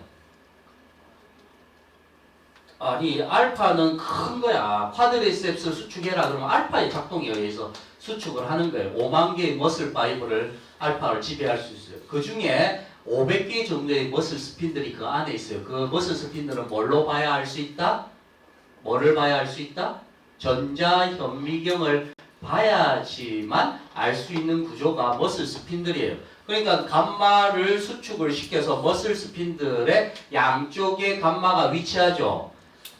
아니 알파는 큰 거야. 쿼드리셉스 수축해라 그러면 알파의 작동에 의해서 수축을 하는 거예요. 5만 개의 머슬 파이버를 알파를 지배할 수 있어요. 그 중에 500개 정도의 머슬 스핀들이 그 안에 있어요. 그 머슬 스핀들은 뭘로 봐야 알 수 있다? 뭐를 봐야 알 수 있다? 전자 현미경을 봐야지만 알 수 있는 구조가 머슬 스핀들이에요. 그러니까 감마를 수축을 시켜서 머슬 스핀들의 양쪽에 감마가 위치하죠.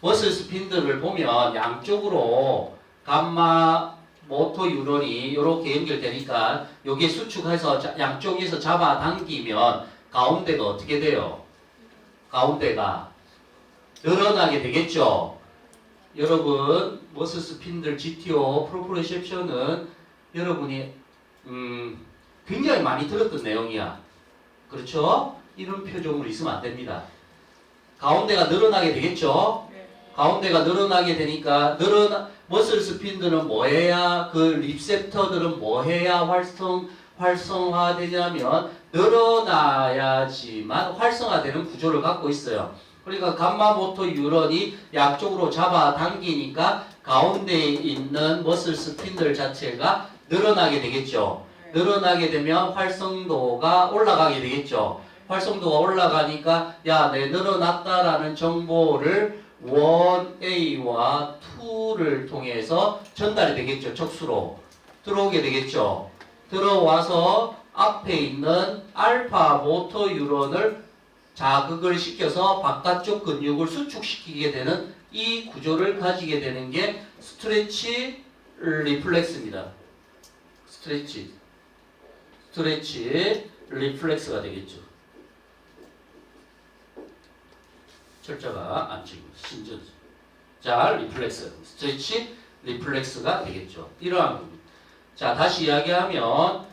머슬 스핀들을 보면 양쪽으로 감마 모터 유런이 이렇게 연결되니까 여기에 수축해서 양쪽에서 잡아당기면 가운데가 어떻게 돼요? 가운데가 늘어나게 되겠죠. 여러분 머슬 스핀들 GTO 프로프로셉션은 여러분이 굉장히 많이 들었던 내용이야. 그렇죠? 이런 표정으로 있으면 안 됩니다. 가운데가 늘어나게 되겠죠? 가운데가 늘어나게 되니까 머슬 스핀들은 뭐 해야 그 리셉터들은 뭐 해야 활성화되냐면 늘어나야지만 활성화되는 구조를 갖고 있어요. 그러니까 감마 모터 유런이 양쪽으로 잡아당기니까 가운데에 있는 머슬 스핀들 자체가 늘어나게 되겠죠. 늘어나게 되면 활성도가 올라가게 되겠죠. 활성도가 올라가니까 야, 내 늘어났다라는 정보를 1A와 2를 통해서 전달이 되겠죠. 척수로 들어오게 되겠죠. 들어와서 앞에 있는 알파 모터 유런을 자극을 시켜서 바깥쪽 근육을 수축시키게 되는 이 구조를 가지게 되는 게 스트레치 리플렉스입니다. 스트레치 리플렉스가 되겠죠. 철자가 안 치고 신전. 자, 리플렉스, 스트레치 리플렉스가 되겠죠. 이러한 겁니다. 자, 다시 이야기하면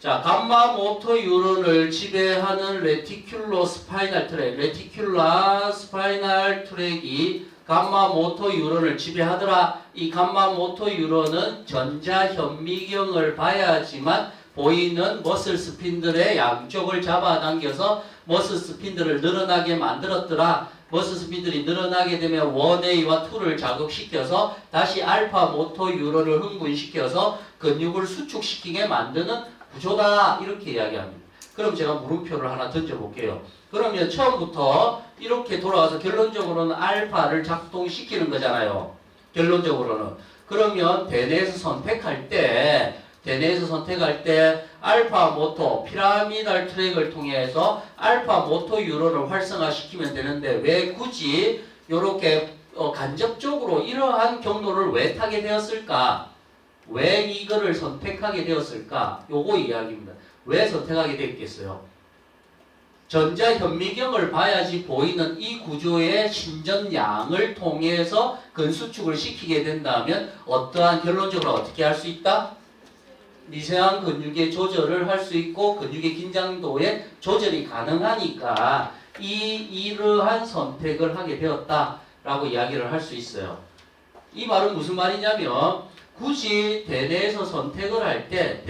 자, 감마 모터 유런을 지배하는 레티큘러 스파이널 트랙, 레티큘라 스파이널 트랙이 감마 모터 유런을 지배하더라. 이 감마 모터 유런은 전자 현미경을 봐야지만 보이는 머슬 스핀들의 양쪽을 잡아당겨서 머슬 스핀들을 늘어나게 만들었더라. 머슬 스핀들이 늘어나게 되면 1A와 2를 자극시켜서 다시 알파 모터 유런을 흥분시켜서 근육을 수축시키게 만드는 구조다. 이렇게 이야기합니다. 그럼 제가 물음표를 하나 던져볼게요. 그러면 처음부터 이렇게 돌아와서 결론적으로는 알파를 작동시키는 거잖아요. 결론적으로는. 그러면 대뇌에서 선택할 때 알파 모터 피라미달 트랙을 통해서 알파 모터 유런을 활성화시키면 되는데 왜 굳이 이렇게 간접적으로 이러한 경로를 왜 타게 되었을까? 왜 이거를 선택하게 되었을까? 요거 이야기입니다. 왜 선택하게 됐겠어요? 전자 현미경을 봐야지 보이는 이 구조의 신전양을 통해서 근수축을 시키게 된다면 어떠한 결론적으로 어떻게 할 수 있다? 미세한 근육의 조절을 할 수 있고 근육의 긴장도의 조절이 가능하니까 이러한 선택을 하게 되었다라고 이야기를 할 수 있어요. 이 말은 무슨 말이냐면 굳이 대뇌에서 선택을 할 때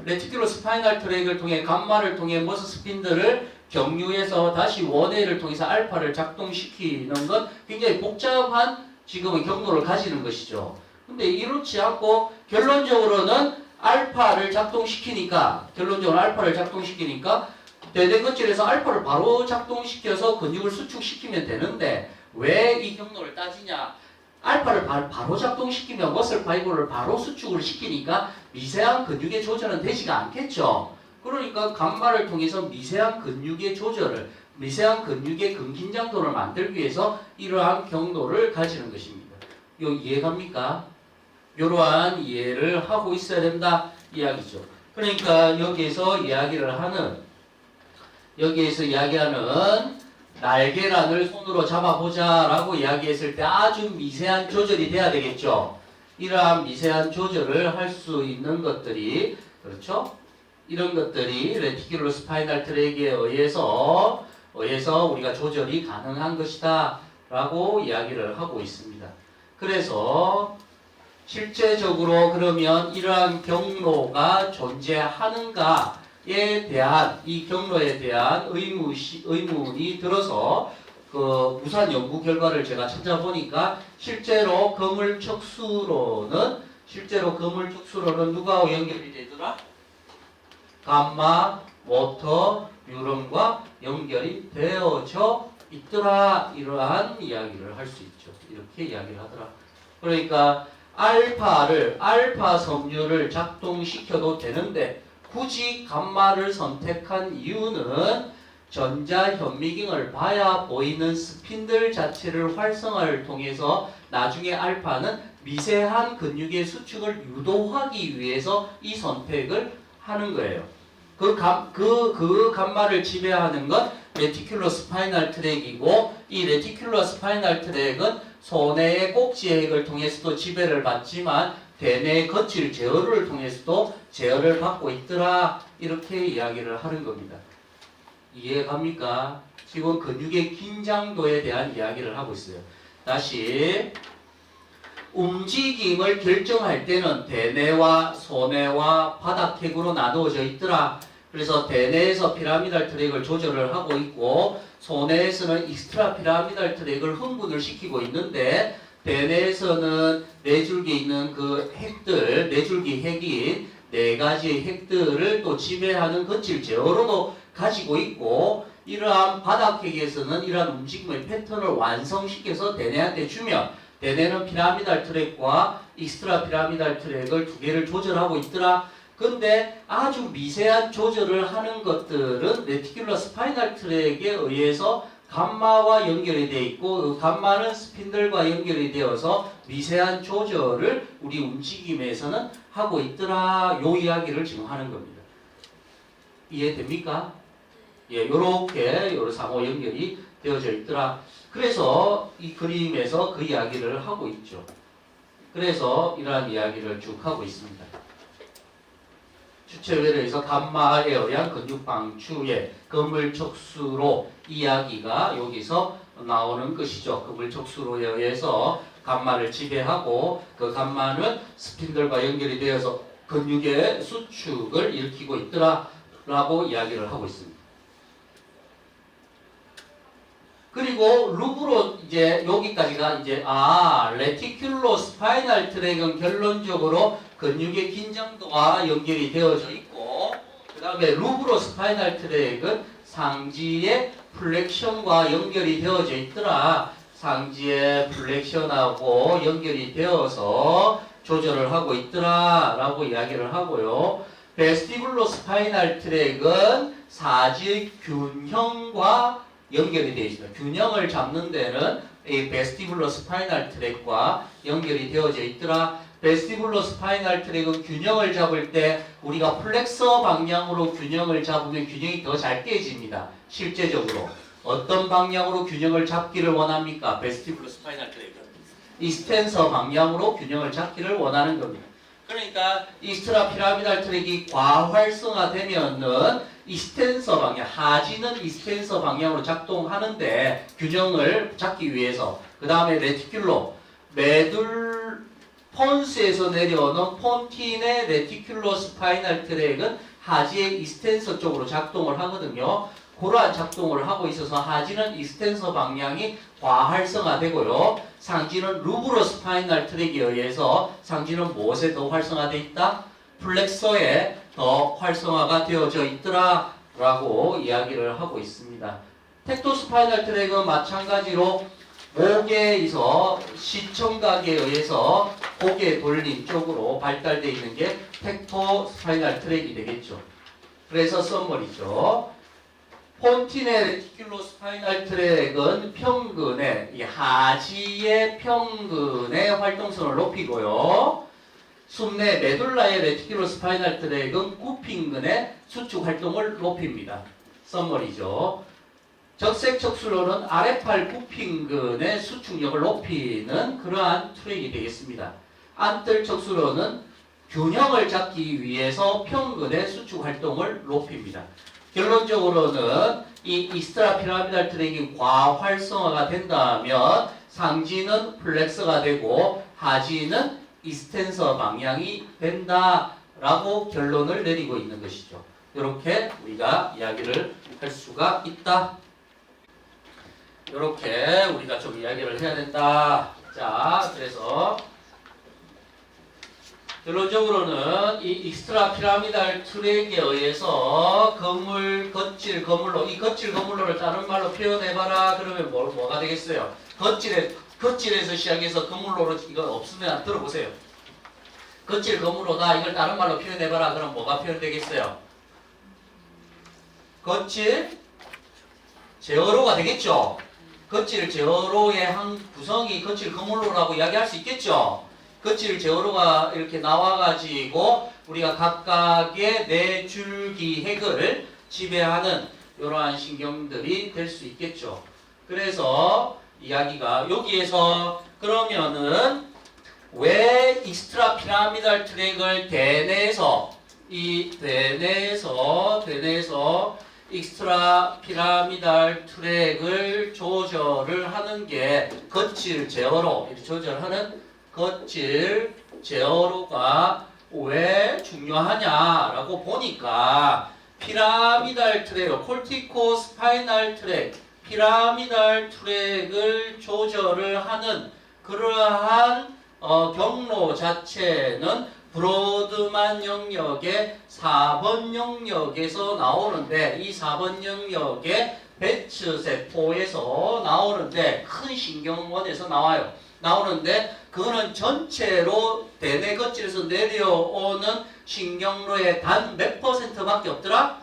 레티큘러 스파이널 트랙을 통해 감마를 통해 머슬 스핀들을 경유해서 다시 1A를 통해서 알파를 작동시키는 건 굉장히 복잡한 지금은 경로를 가지는 것이죠. 근데 이렇지 않고 결론적으로는 알파를 작동시키니까 대뇌 거칠에서 알파를 바로 작동시켜서 근육을 수축시키면 되는데 왜 이 경로를 따지냐? 알파를 바로 작동시키면 머슬 파이버를 바로 수축을 시키니까 미세한 근육의 조절은 되지가 않겠죠. 그러니까 감마를 통해서 미세한 근육의 근긴장도를 만들기 위해서 이러한 경로를 가지는 것입니다. 이거 이해갑니까? 이러한 이해를 하고 있어야 된다 이야기죠. 그러니까 여기에서 이야기하는 날계란을 손으로 잡아보자 라고 이야기했을 때 아주 미세한 조절이 돼야 되겠죠. 이러한 미세한 조절을 할 수 있는 것들이 그렇죠? 이런 것들이 레티큘러 스파이널 트랙에 의해서 우리가 조절이 가능한 것이다 라고 이야기를 하고 있습니다. 그래서 실제적으로 그러면 이러한 경로가 존재하는가에 대한 이 경로에 대한 의문이 들어서 그 무산 연구 결과를 제가 찾아보니까 실제로 거물척수로는 누구하고 연결이 되더라? 감마 모터 뉴런과 연결이 되어져 있더라. 이러한 이야기를 할 수 있죠. 이렇게 이야기를 하더라. 그러니까 알파 섬유를 작동시켜도 되는데 굳이 감마를 선택한 이유는 전자 현미경을 봐야 보이는 스핀들 자체를 활성화를 통해서 나중에 알파는 미세한 근육의 수축을 유도하기 위해서 이 선택을 하는 거예요. 그 감마를 지배하는 건 레티큘러 스파이널 트랙이고 이 레티큘러 스파이널 트랙은 소뇌의 꼭지핵을 통해서도 지배를 받지만 대뇌 거칠 제어를 통해서도 제어를 받고 있더라. 이렇게 이야기를 하는 겁니다. 이해갑니까? 지금 근육의 긴장도에 대한 이야기를 하고 있어요. 다시 움직임을 결정할 때는 대뇌와 소뇌와 바닥핵으로 나누어져 있더라. 그래서 대뇌에서 피라미달 트랙을 조절을 하고 있고 소뇌에서는 익스트라 피라미달 트랙을 흥분을 시키고 있는데 대뇌에서는 네줄기에 있는 그 핵들, 네줄기 핵인 네 가지의 핵들을 또 지배하는 거칠 제어로도 가지고 있고 이러한 바닥핵에서는 이러한 움직임의 패턴을 완성시켜서 대뇌한테 주면 대뇌는 피라미달 트랙과 익스트라 피라미달 트랙을 두 개를 조절하고 있더라. 근데 아주 미세한 조절을 하는 것들은 레티큘러 스파이널 트랙에 의해서 감마와 연결이 되어 있고 그 감마는 스핀들과 연결이 되어서 미세한 조절을 우리 움직임에서는 하고 있더라. 요 이야기를 지금 하는 겁니다. 이해됩니까? 예, 요렇게 상호 연결이 되어져 있더라. 그래서 이 그림에서 그 이야기를 하고 있죠. 그래서 이러한 이야기를 쭉 하고 있습니다. 주체에 의해서 감마에 의한 근육 방추의 거물척수로 이야기가 여기서 나오는 것이죠. 거물척수로에 의해서 감마를 지배하고 그 감마는 스핀들과 연결이 되어서 근육의 수축을 일으키고 있더라 라고 이야기를 하고 있습니다. 그리고 룹으로 이제 여기까지가 이제 레티큘러 스파이널 트랙은 결론적으로 근육의 긴장도와 연결이 되어져 있고 그 다음에 룹으로 스파이널 트랙은 상지의 플렉션과 연결이 되어져 있더라. 상지의 플렉션하고 연결이 되어서 조절을 하고 있더라 라고 이야기를 하고요. 베스티블로 스파이널 트랙은 사지의 균형과 연결이 되어 있습니다. 균형을 잡는 데는 이 베스티블러 스파이널 트랙과 연결이 되어져 있더라. 베스티블러 스파이널 트랙은 균형을 잡을 때 우리가 플렉서 방향으로 균형을 잡으면 균형이 더 잘 깨집니다. 실제적으로 어떤 방향으로 균형을 잡기를 원합니까? 베스티블러 스파이널 트랙은 익스텐서 방향으로 균형을 잡기를 원하는 겁니다. 그러니까 익스트라 피라미달 트랙이 과활성화되면은 익스텐서 방향, 하지는 익스텐서 방향으로 작동하는데 균형을 잡기 위해서 그 다음에 레티큘러, 메둘 폰스에서 내려오는 폰틴의 레티큘러 스파이널 트랙은 하지의 익스텐서 쪽으로 작동을 하거든요. 그러한 작동을 하고 있어서 하지는 익스텐서 방향이 과활성화되고요. 상지는 루브로 스파이널 트랙에 의해서 상지는 무엇에 더 활성화되어 있다? 플렉서에 더 활성화가 되어져 있더라 라고 이야기를 하고 있습니다. 텍토 스파이널 트랙은 마찬가지로 목에서 시청각에 의해서 고개 돌림 쪽으로 발달되어 있는 게 텍토 스파이널 트랙이 되겠죠. 그래서 썸머리죠. 폰티네 레티큘로 스파이널 트랙은 평근의 이 하지의 평근의 활동성을 높이고요. 숨내 메둘라의 레티큘로 스파이널 트랙은 구핑근의 수축 활동을 높입니다. 썸머리죠. 적색 척수로는 아래팔 구핑근의 수축력을 높이는 그러한 트랙이 되겠습니다. 안뜰 척수로는 균형을 잡기 위해서 평근의 수축 활동을 높입니다. 결론적으로는 이 이스트라 피라미달 트랙이 과활성화가 된다면 상지는 플렉서가 되고 하지는 이스텐서 방향이 된다라고 결론을 내리고 있는 것이죠. 이렇게 우리가 이야기를 할 수가 있다. 이렇게 우리가 좀 이야기를 해야 된다. 자, 그래서 결론적으로는 이 익스트라 피라미달 트랙에 의해서 거물, 거칠, 거물로, 이 거칠, 거물로를 다른 말로 표현해봐라. 그러면 뭐가 되겠어요? 거칠에서 시작해서 거물로로 이거 없으면 들어보세요. 거칠, 거물로다. 이걸 다른 말로 표현해봐라. 그럼 뭐가 표현되겠어요? 거칠, 제어로가 되겠죠? 거칠, 제어로의 한 구성이 거칠, 거물로라고 이야기할 수 있겠죠? 거칠 제어로가 이렇게 나와가지고 우리가 각각의 네 줄기 핵을 지배하는 이러한 신경들이 될 수 있겠죠. 그래서 이야기가 여기에서 그러면은 왜 익스트라 피라미달 트랙을 대내에서 익스트라 피라미달 트랙을 조절을 하는 게 거칠 제어로 이렇게 조절하는 거칠 제어로가 왜 중요하냐라고 보니까 피라미달 트랙, 콜티코 스파이널 트랙, 피라미달 트랙을 조절을 하는 그러한 경로 자체는 브로드만 영역의 4번 영역에서 나오는데 이 4번 영역의 배츠 세포에서 나오는데 큰 신경원에서 나오는데 그거는 전체로 대뇌 거칠에서 내려오는 신경로의 단 몇 %밖에 없더라?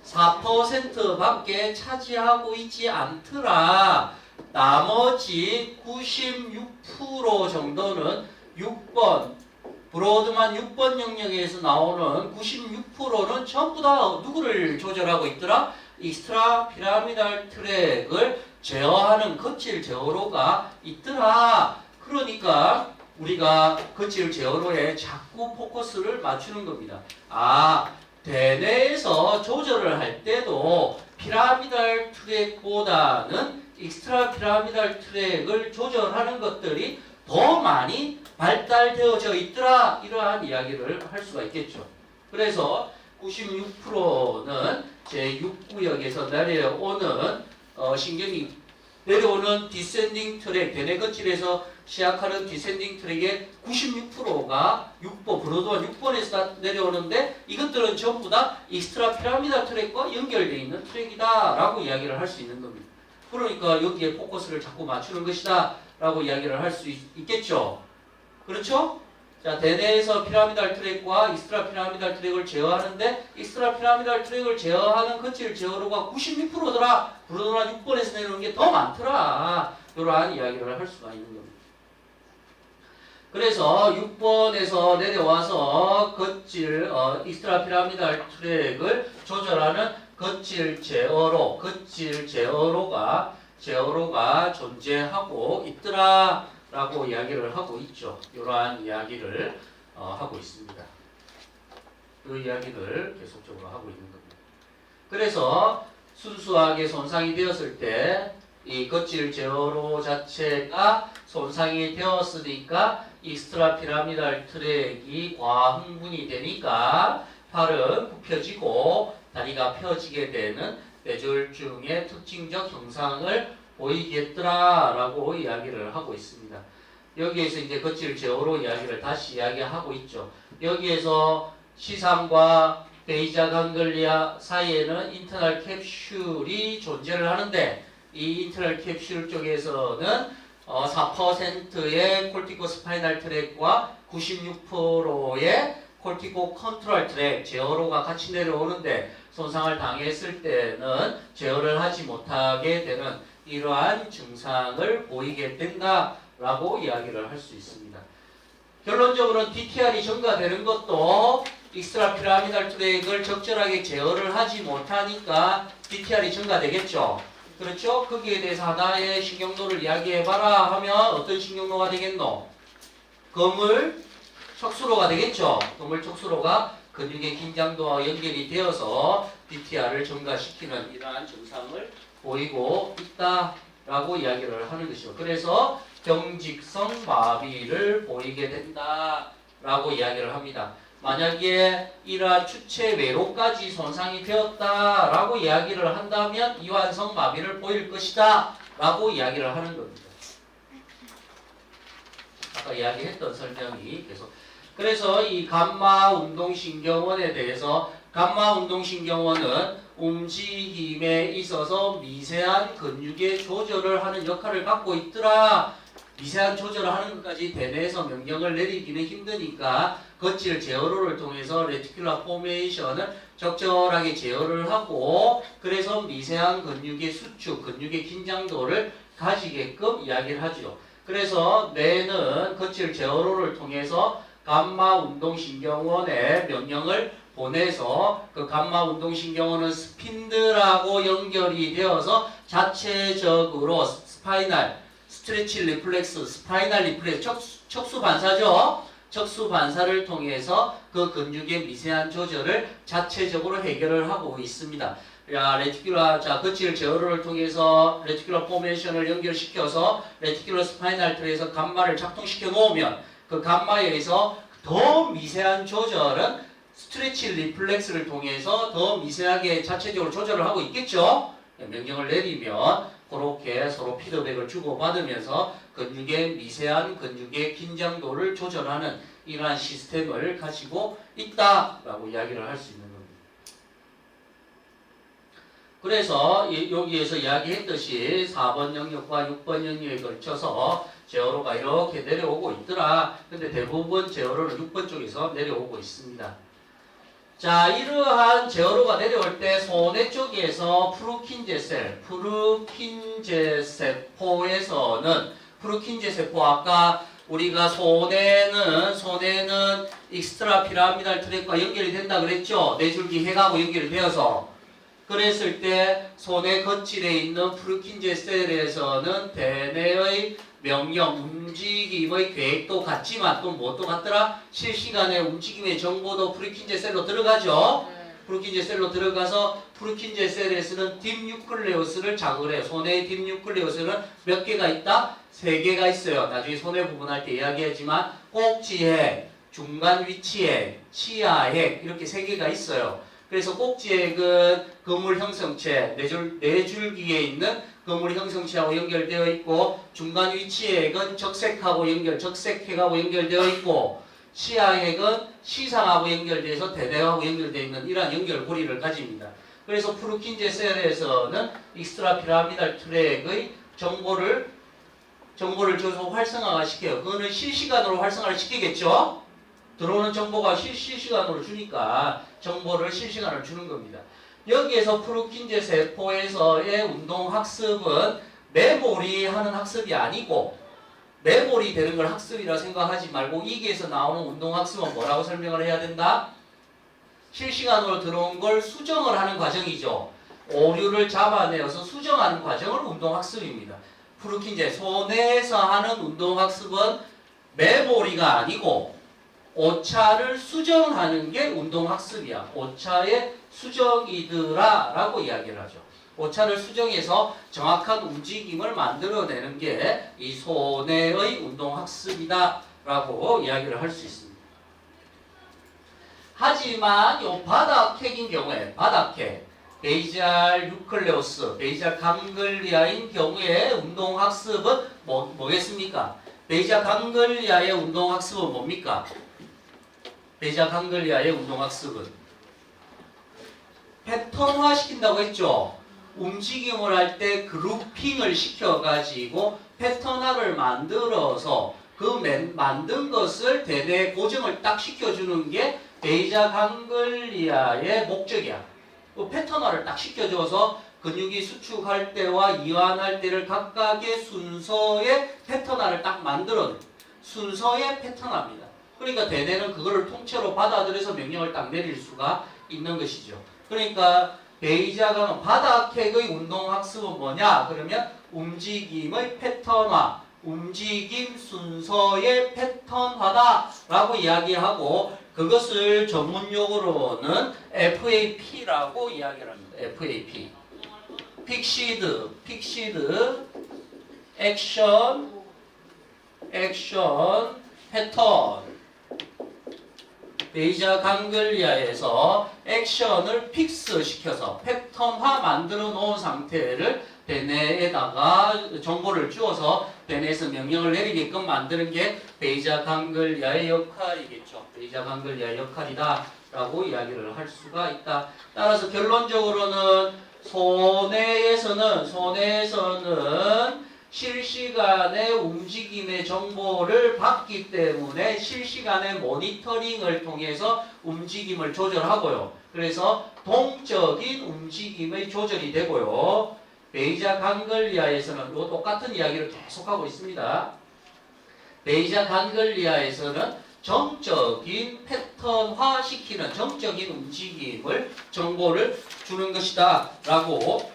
4%밖에 차지하고 있지 않더라. 나머지 96% 정도는 6번 브로드만 6번 영역에서 나오는 96%는 전부 다 누구를 조절하고 있더라? 익스트라 피라미달 트랙을 제어하는 거칠 제어로가 있더라. 그러니까 우리가 거칠 제어로에 자꾸 포커스를 맞추는 겁니다. 대뇌에서 조절을 할 때도 피라미달 트랙보다는 익스트라 피라미달 트랙을 조절하는 것들이 더 많이 발달되어져 있더라. 이러한 이야기를 할 수가 있겠죠. 그래서 96%는 제6구역에서 내려오는 신경이 내려오는 디센딩 트랙, 대뇌 거칠에서 시작하는 디센딩 트랙의 96%가 6번, 브로드만 6번에서 내려오는데 이것들은 전부 다 익스트라 피라미달 트랙과 연결되어 있는 트랙이다 라고 이야기를 할 수 있는 겁니다. 그러니까 여기에 포커스를 자꾸 맞추는 것이다 라고 이야기를 할 수 있겠죠. 그렇죠? 자, 대뇌에서 피라미달 트랙과 익스트라 피라미달 트랙을 제어하는데 익스트라 피라미달 트랙을 제어하는 거칠 제어로가 96%더라. 브로드만 6번에서 내려오는 게 더 많더라. 이러한 이야기를 할 수가 있는 겁니다. 그래서 6번에서 내려와서 거칠 익스트라 피라미달 트랙을 조절하는 거칠 제어로가 존재하고 있더라 라고 이야기를 하고 있죠. 이러한 이야기를 하고 있습니다. 그 이야기를 계속적으로 하고 있는 겁니다. 그래서 순수하게 손상이 되었을 때 이 거칠 제어로 자체가 손상이 되었으니까 익스트라 피라미달 트랙이 과흥분이 되니까 팔은 굽혀지고 다리가 펴지게 되는 뇌졸중의 특징적 형상을 보이겠더라 라고 이야기를 하고 있습니다. 여기에서 이제 거칠 제어로 이야기를 다시 이야기하고 있죠. 여기에서 시상과 베이자 강글리아 사이에는 인터널 캡슐이 존재를 하는데 이 인터널 캡슐 쪽에서는 4%의 콜티코 스파이널 트랙과 96%의 콜티코 컨트롤 트랙 제어로가 같이 내려오는데 손상을 당했을 때는 제어를 하지 못하게 되는 이러한 증상을 보이게 된다라고 이야기를 할 수 있습니다. 결론적으로는 DTR이 증가되는 것도 익스트라 피라미달 트랙을 적절하게 제어를 하지 못하니까 DTR이 증가되겠죠. 그렇죠? 거기에 대해서 하나의 신경도를 이야기해봐라 하면 어떤 신경도가 되겠노? 거물 척수로가 되겠죠. 거물 척수로가 근육의 긴장도와 연결이 되어서 DTR을 증가시키는 이러한 증상을 보이고 있다라고 이야기를 하는 것이죠. 그래서 경직성 마비를 보이게 된다라고 이야기를 합니다. 만약에 이러한 추체 외로까지 손상이 되었다라고 이야기를 한다면 이완성 마비를 보일 것이다 라고 이야기를 하는 겁니다. 아까 이야기했던 설명이 계속. 그래서 이 감마 운동신경원에 대해서 감마 운동신경원은 움직임에 있어서 미세한 근육의 조절을 하는 역할을 갖고 있더라. 미세한 조절을 하는 것까지 대뇌에서 명령을 내리기는 힘드니까 거칠 제어로를 통해서 레티큘러 포메이션을 적절하게 제어를 하고 그래서 미세한 근육의 수축, 근육의 긴장도를 가지게끔 이야기를 하죠. 그래서 뇌는 거칠 제어로를 통해서 감마 운동신경원에 명령을 보내서 그 감마 운동신경원은 스핀들하고 연결이 되어서 자체적으로 스파이널 스트레치 리플렉스, 스파이널 리플렉스, 척수 반사죠. 척수 반사를 통해서 그 근육의 미세한 조절을 자체적으로 해결을 하고 있습니다. 거칠 제어를 통해서 레티큘러 포메이션을 연결시켜서 레티큘러 스파이널 트랙에서 감마를 작동시켜 놓으면 그 감마에 의해서 더 미세한 조절은 스트레치 리플렉스를 통해서 더 미세하게 자체적으로 조절을 하고 있겠죠. 명령을 내리면 그렇게 서로 피드백을 주고받으면서 근육의 미세한 근육의 긴장도를 조절하는 이러한 시스템을 가지고 있다라고 이야기를 할 수 있는 겁니다. 그래서 여기에서 이야기했듯이 4번 영역과 6번 영역에 걸쳐서 제어로가 이렇게 내려오고 있더라. 근데 대부분 제어로는 6번 쪽에서 내려오고 있습니다. 자, 이러한 제어로가 내려올 때 소뇌 쪽에서 프루킨제 세포에서는 프루킨제 세포 아까 우리가 소뇌는 익스트라 피라미달 트랙과 연결이 된다 그랬죠. 뇌줄기 핵하고 연결이 되어서 그랬을 때 소뇌 거칠에 있는 프루킨제 셀에서는 대뇌의 명령, 움직임의 계획도 같지만 또 무엇도 같더라? 실시간의 움직임의 정보도 프루킨제 셀로 들어가죠. 프루킨제 셀로 들어가서 프루킨제 셀에서는 딥뉴클레우스를 자극을 해요. 소뇌의 딥뉴클레우스는 몇 개가 있다? 3개가 있어요. 나중에 소뇌 부분할 때 이야기하지만 꼭지핵, 중간 위치핵, 치아핵 이렇게 3개가 있어요. 그래서 꼭지핵은 거물 형성체, 뇌줄기에 있는 거물 형성체하고 연결되어 있고 중간 위치핵은 적색하고 적색핵하고 연결되어 있고 치아핵은 시상하고 연결돼서 대뇌하고 연결되어 있는 이러한 연결고리를 가집니다. 그래서 프루킨제 셀에서는 익스트라 피라미달 트랙의 정보를 계속 활성화가 시켜요. 그거는 실시간으로 활성화를 시키겠죠? 들어오는 정보가 실시간으로 주니까 정보를 실시간으로 주는 겁니다. 여기에서 프루킨제 세포에서의 운동학습은 메모리 하는 학습이 아니고 메모리 되는 걸 학습이라 생각하지 말고 이게에서 나오는 운동학습은 뭐라고 설명을 해야 된다? 실시간으로 들어온 걸 수정을 하는 과정이죠. 오류를 잡아내어서 수정하는 과정을 운동학습입니다. 프루킨제 소뇌에서 하는 운동학습은 메모리가 아니고 오차를 수정하는 게 운동학습이야. 오차의 수정이더라 라고 이야기를 하죠. 오차를 수정해서 정확한 움직임을 만들어내는 게 이 소뇌의 운동학습이다 라고 이야기를 할 수 있습니다. 하지만 이 바닥핵인 경우에 바닥핵 베이지알 유클레오스, 베이지알 강글리아인 경우에 운동학습은 뭐겠습니까? 베이지알 강글리아의 운동학습은 뭡니까? 베이지알 강글리아의 운동학습은 패턴화 시킨다고 했죠. 움직임을 할 때 그룹핑을 시켜가지고 패턴화를 만들어서 그 만든 것을 대뇌 고정을 딱 시켜주는 게 베이지알 강글리아의 목적이야. 그 패턴화를 딱 시켜줘서 근육이 수축할 때와 이완할 때를 각각의 순서의 패턴화를 딱 만들어 순서의 패턴화입니다. 그러니까 대뇌는 그거를 통째로 받아들여서 명령을 딱 내릴 수가 있는 것이죠. 그러니까 베이지아가 바닥핵의 운동학습은 뭐냐? 그러면 움직임의 패턴화, 움직임 순서의 패턴화다라고 이야기하고 그것을 전문용어로는 FAP라고 이야기를 합니다. FAP. 픽시드, 액션, 패턴. 베이지아 강글리아에서 액션을 픽스 시켜서 패턴화 만들어 놓은 상태를 대뇌에다가 정보를 주어서 대뇌에서 명령을 내리게끔 만드는 게 베이지아 강글리아의 역할이겠죠. 베이지아 강글리아의 역할이다라고 이야기를 할 수가 있다. 따라서 결론적으로는 손해에서는 실시간의 움직임의 정보를 받기 때문에 실시간의 모니터링을 통해서 움직임을 조절하고요. 그래서 동적인 움직임의 조절이 되고요. 베이지아 강글리아에서는 똑같은 이야기를 계속하고 있습니다. 베이지아 강글리아에서는 정적인 패턴화 시키는 정적인 움직임을 정보를 주는 것이다 라고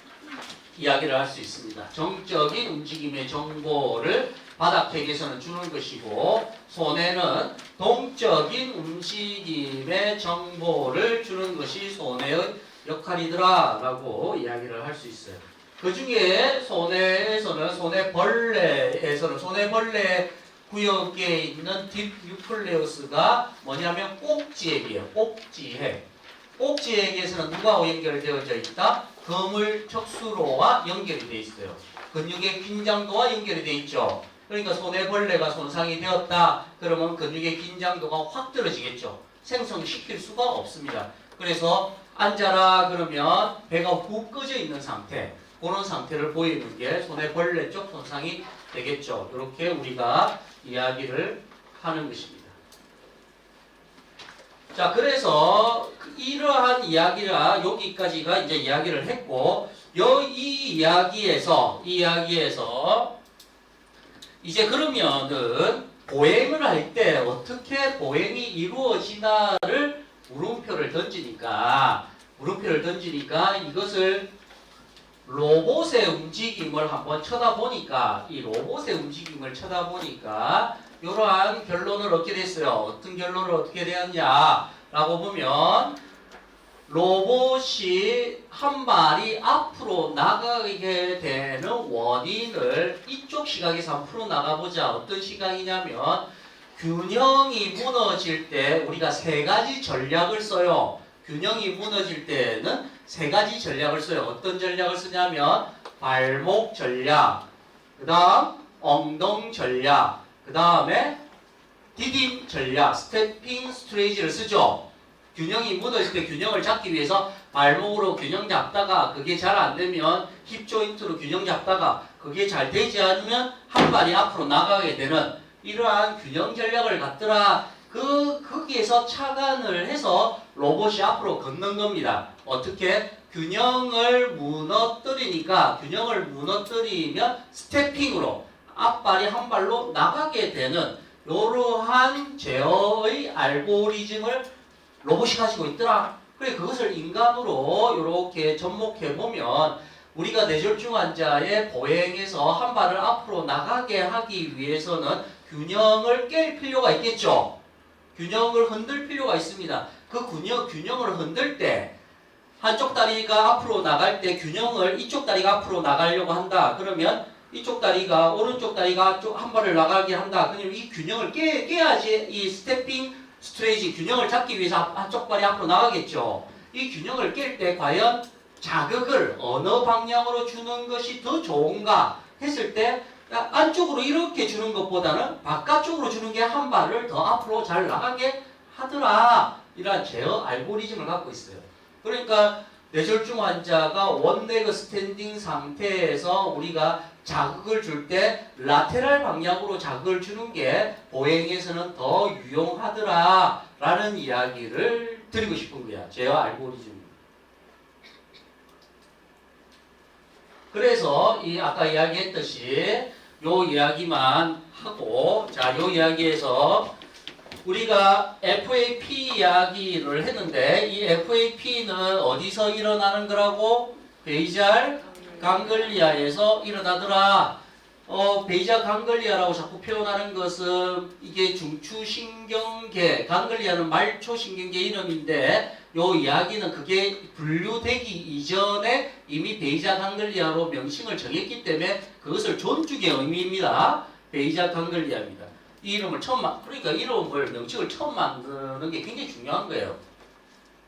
이야기를 할 수 있습니다. 정적인 움직임의 정보를 바닥핵에서는 주는 것이고 손해는 동적인 움직임의 정보를 주는 것이 손해의 역할이더라 라고 이야기를 할 수 있어요. 그 중에 손해벌레 구역에 있는 딥유클레우스가 뭐냐면 꼭지핵이에요. 꼭지핵에서는 누구하고 연결되어져 있다? 거물 척수로와 연결이 되어 있어요. 근육의 긴장도와 연결이 되어 있죠. 그러니까 손해벌레가 손상이 되었다. 그러면 근육의 긴장도가 확 떨어지겠죠. 생성시킬 수가 없습니다. 그래서 앉아라 그러면 배가 훅 꺼져 있는 상태, 그런 상태를 보이는 게 손해벌레 쪽 손상이 되겠죠. 이렇게 우리가 이야기를 하는 것입니다. 자, 그래서 이러한 이야기라 여기까지가 이제 이야기를 했고, 이 이야기에서 이제 그러면은 보행을 할 때 어떻게 보행이 이루어지나를 물음표를 던지니까 이것을 로봇의 움직임을 한번 쳐다보니까 이러한 결론을 얻게 됐어요. 어떤 결론을 얻게 되었냐라고 보면 로봇이 한 발이 앞으로 나가게 되는 원인을 이쪽 시각에서 앞으로 나가보자. 어떤 시각이냐면 균형이 무너질 때 우리가 세 가지 전략을 써요. 균형이 무너질 때는 세 가지 전략을 써요. 어떤 전략을 쓰냐면 발목 전략, 그 다음 엉덩 전략, 그 다음에 디딤 전략, 스태핑 스트레이지를 쓰죠. 균형이 무너질 때 균형을 잡기 위해서 발목으로 균형 잡다가 그게 잘 안 되면 힙 조인트로 균형 잡다가 그게 잘 되지 않으면 한 발이 앞으로 나가게 되는 이러한 균형 전략을 갖더라. 거기에서 착안을 해서 로봇이 앞으로 걷는 겁니다. 어떻게? 균형을 무너뜨리면 스태핑으로 앞발이 한 발로 나가게 되는 이러한 제어의 알고리즘을 로봇이 가지고 있더라. 그래, 그것을 인간으로 이렇게 접목해 보면 우리가 뇌졸중 환자의 보행에서 한 발을 앞으로 나가게 하기 위해서는 균형을 깰 필요가 있겠죠. 균형을 흔들 필요가 있습니다. 그 균형을 흔들 때 한쪽 다리가 앞으로 나갈 때 이쪽 다리가 앞으로 나가려고 한다. 그러면 이쪽 다리가 오른쪽 다리가 한 발을 나가게 한다. 그러면 이 균형을 깨야지 이 스태핑 스트레이지 균형을 잡기 위해서 한쪽 발이 앞으로 나가겠죠. 이 균형을 깰 때 과연 자극을 어느 방향으로 주는 것이 더 좋은가 했을 때 안쪽으로 이렇게 주는 것보다는 바깥쪽으로 주는 게 한 발을 더 앞으로 잘 나가게 하더라. 이러한 제어 알고리즘을 갖고 있어요. 그러니까 뇌졸중 환자가 원레그 스탠딩 상태에서 우리가 자극을 줄 때 라테랄 방향으로 자극을 주는 게 보행에서는 더 유용하더라 라는 이야기를 드리고 싶은 거야. 제어 알고리즘. 그래서 이 아까 이야기했듯이 요 이야기만 하고, 자, 요 이야기에서 우리가 FAP 이야기를 했는데 이 FAP는 어디서 일어나는 거라고? 베이잘 강글리아에서 일어나더라. 베이잘 강글리아라고 자꾸 표현하는 것은 이게 중추신경계, 강글리아는 말초신경계 이름인데 요 이야기는 그게 분류되기 이전에 이미 베이잘 강글리아로 명칭을 정했기 때문에 그것을 존중의 의미입니다. 베이잘 강글리아입니다. 이 이름을 그러니까 이름을 명칭을 처음 만드는 게 굉장히 중요한 거예요.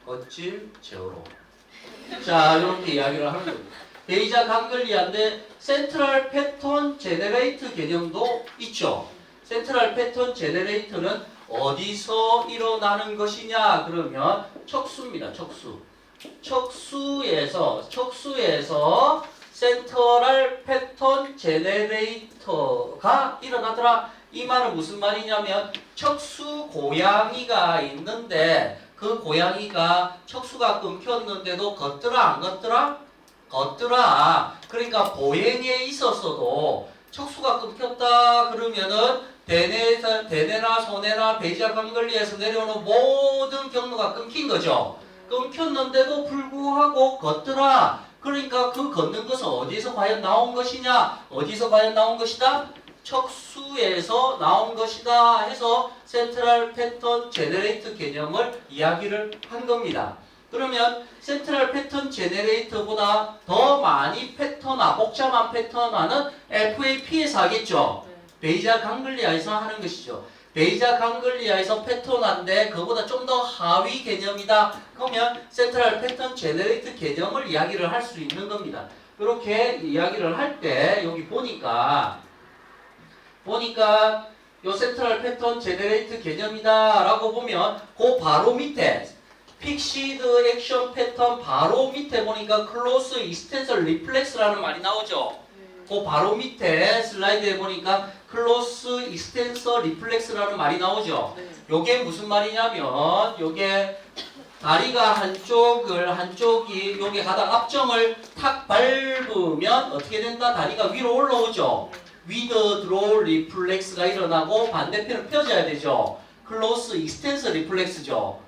거칠 제어로. 자, 이렇게 이야기를 하는 겁니다. 베이잘 강글리아인데 센트럴 패턴 제너레이터 개념도 있죠. 센트럴 패턴 제너레이터는 어디서 일어나는 것이냐 그러면 척수입니다. 척수에서 센트럴 패턴 제너레이터가 일어나더라. 이 말은 무슨 말이냐면 척수 고양이가 있는데 그 고양이가 척수가 끊겼는데도 걷더라 안 걷더라? 걷더라. 그러니까 보행에 있었어도 척수가 끊겼다 그러면은 대뇌나 소뇌나 베이잘 강글리아에서 내려오는 모든 경로가 끊긴 거죠. 끊겼는데도 불구하고 걷더라. 그러니까 그 걷는 것은 어디서 과연 나온 것이냐? 어디서 과연 나온 것이다? 척수에서 나온 것이다 해서 센트럴 패턴 제너레이터 개념을 이야기를 한 겁니다. 그러면 센트럴 패턴 제너레이터보다 더 많이 복잡한 패턴화는 FAP에서 하겠죠. 베이잘 강글리아에서 하는 것이죠. 베이잘 강글리아에서 패턴화인데 그보다 좀 더 하위 개념이다. 그러면 센트럴 패턴 제너레이터 개념을 이야기를 할 수 있는 겁니다. 이렇게 이야기를 할 때 여기 보니까 요 센트럴 패턴 제너레이터 개념이다 라고 보면 그 바로 밑에 픽시드 액션 패턴 바로 밑에 보니까 클로스 익스텐서 리플렉스라는 말이 나오죠. 그 바로 밑에 슬라이드에 보니까 클로스 익스텐서 리플렉스라는 말이 나오죠. 요게 무슨 말이냐면 요게 다리가 한쪽이 요게 가다가 앞정을 탁 밟으면 어떻게 된다? 다리가 위로 올라오죠. 위더 드로우 리플렉스가 일어나고 반대편을 펴져야 되죠. 클로스 익스텐서 리플렉스죠.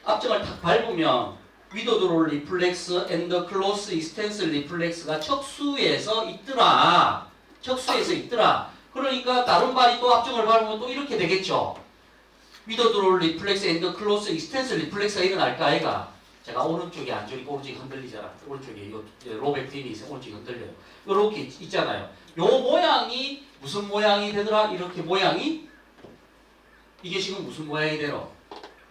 앞정을 탁 밟으면 위더 드로우 리플렉스 앤더 클로스 익스텐서 리플렉스가 척수에서 있더라. 그러니까 다른 발이 또 앞정을 밟으면 또 이렇게 되겠죠. 위더 드로우 리플렉스 앤더 클로스 익스텐서 리플렉스가 일어날까 아이가? 제가 오른쪽이 안 졸리고 오른쪽이 흔들리잖아. 오른쪽에 이거 로백틴이 있어요. 오른쪽이 흔들려요. 이렇게 있잖아요. 요 모양이 무슨 모양이 되더라? 이렇게 모양이 이게 지금 무슨 모양이 되노?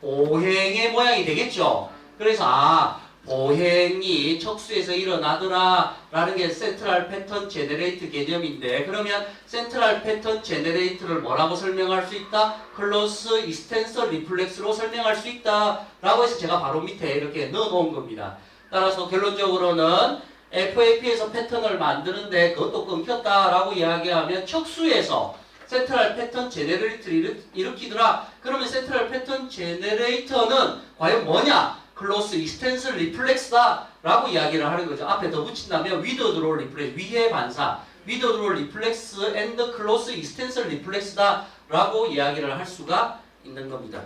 보행의 모양이 되겠죠. 그래서 보행이 척수에서 일어나더라 라는 게 센트럴 패턴 제너레이터 개념인데 그러면 센트럴 패턴 제너레이터를 뭐라고 설명할 수 있다? 클로스 익스텐서 리플렉스로 설명할 수 있다 라고 해서 제가 바로 밑에 이렇게 넣어 놓은 겁니다. 따라서 결론적으로는 FAP에서 패턴을 만드는데 그것도 끊겼다 라고 이야기하면 척수에서 센트럴 패턴 제너레이터를 일으키더라. 그러면 센트럴 패턴 제너레이터는 과연 뭐냐? 클로스 익스텐서 리플렉스다 라고 이야기를 하는 거죠. 앞에 더 붙인다면 위더 드로우 리플렉스, 위해 반사, 위더 드로우 리플렉스 앤드 클로스 익스텐서 리플렉스다 라고 이야기를 할 수가 있는 겁니다.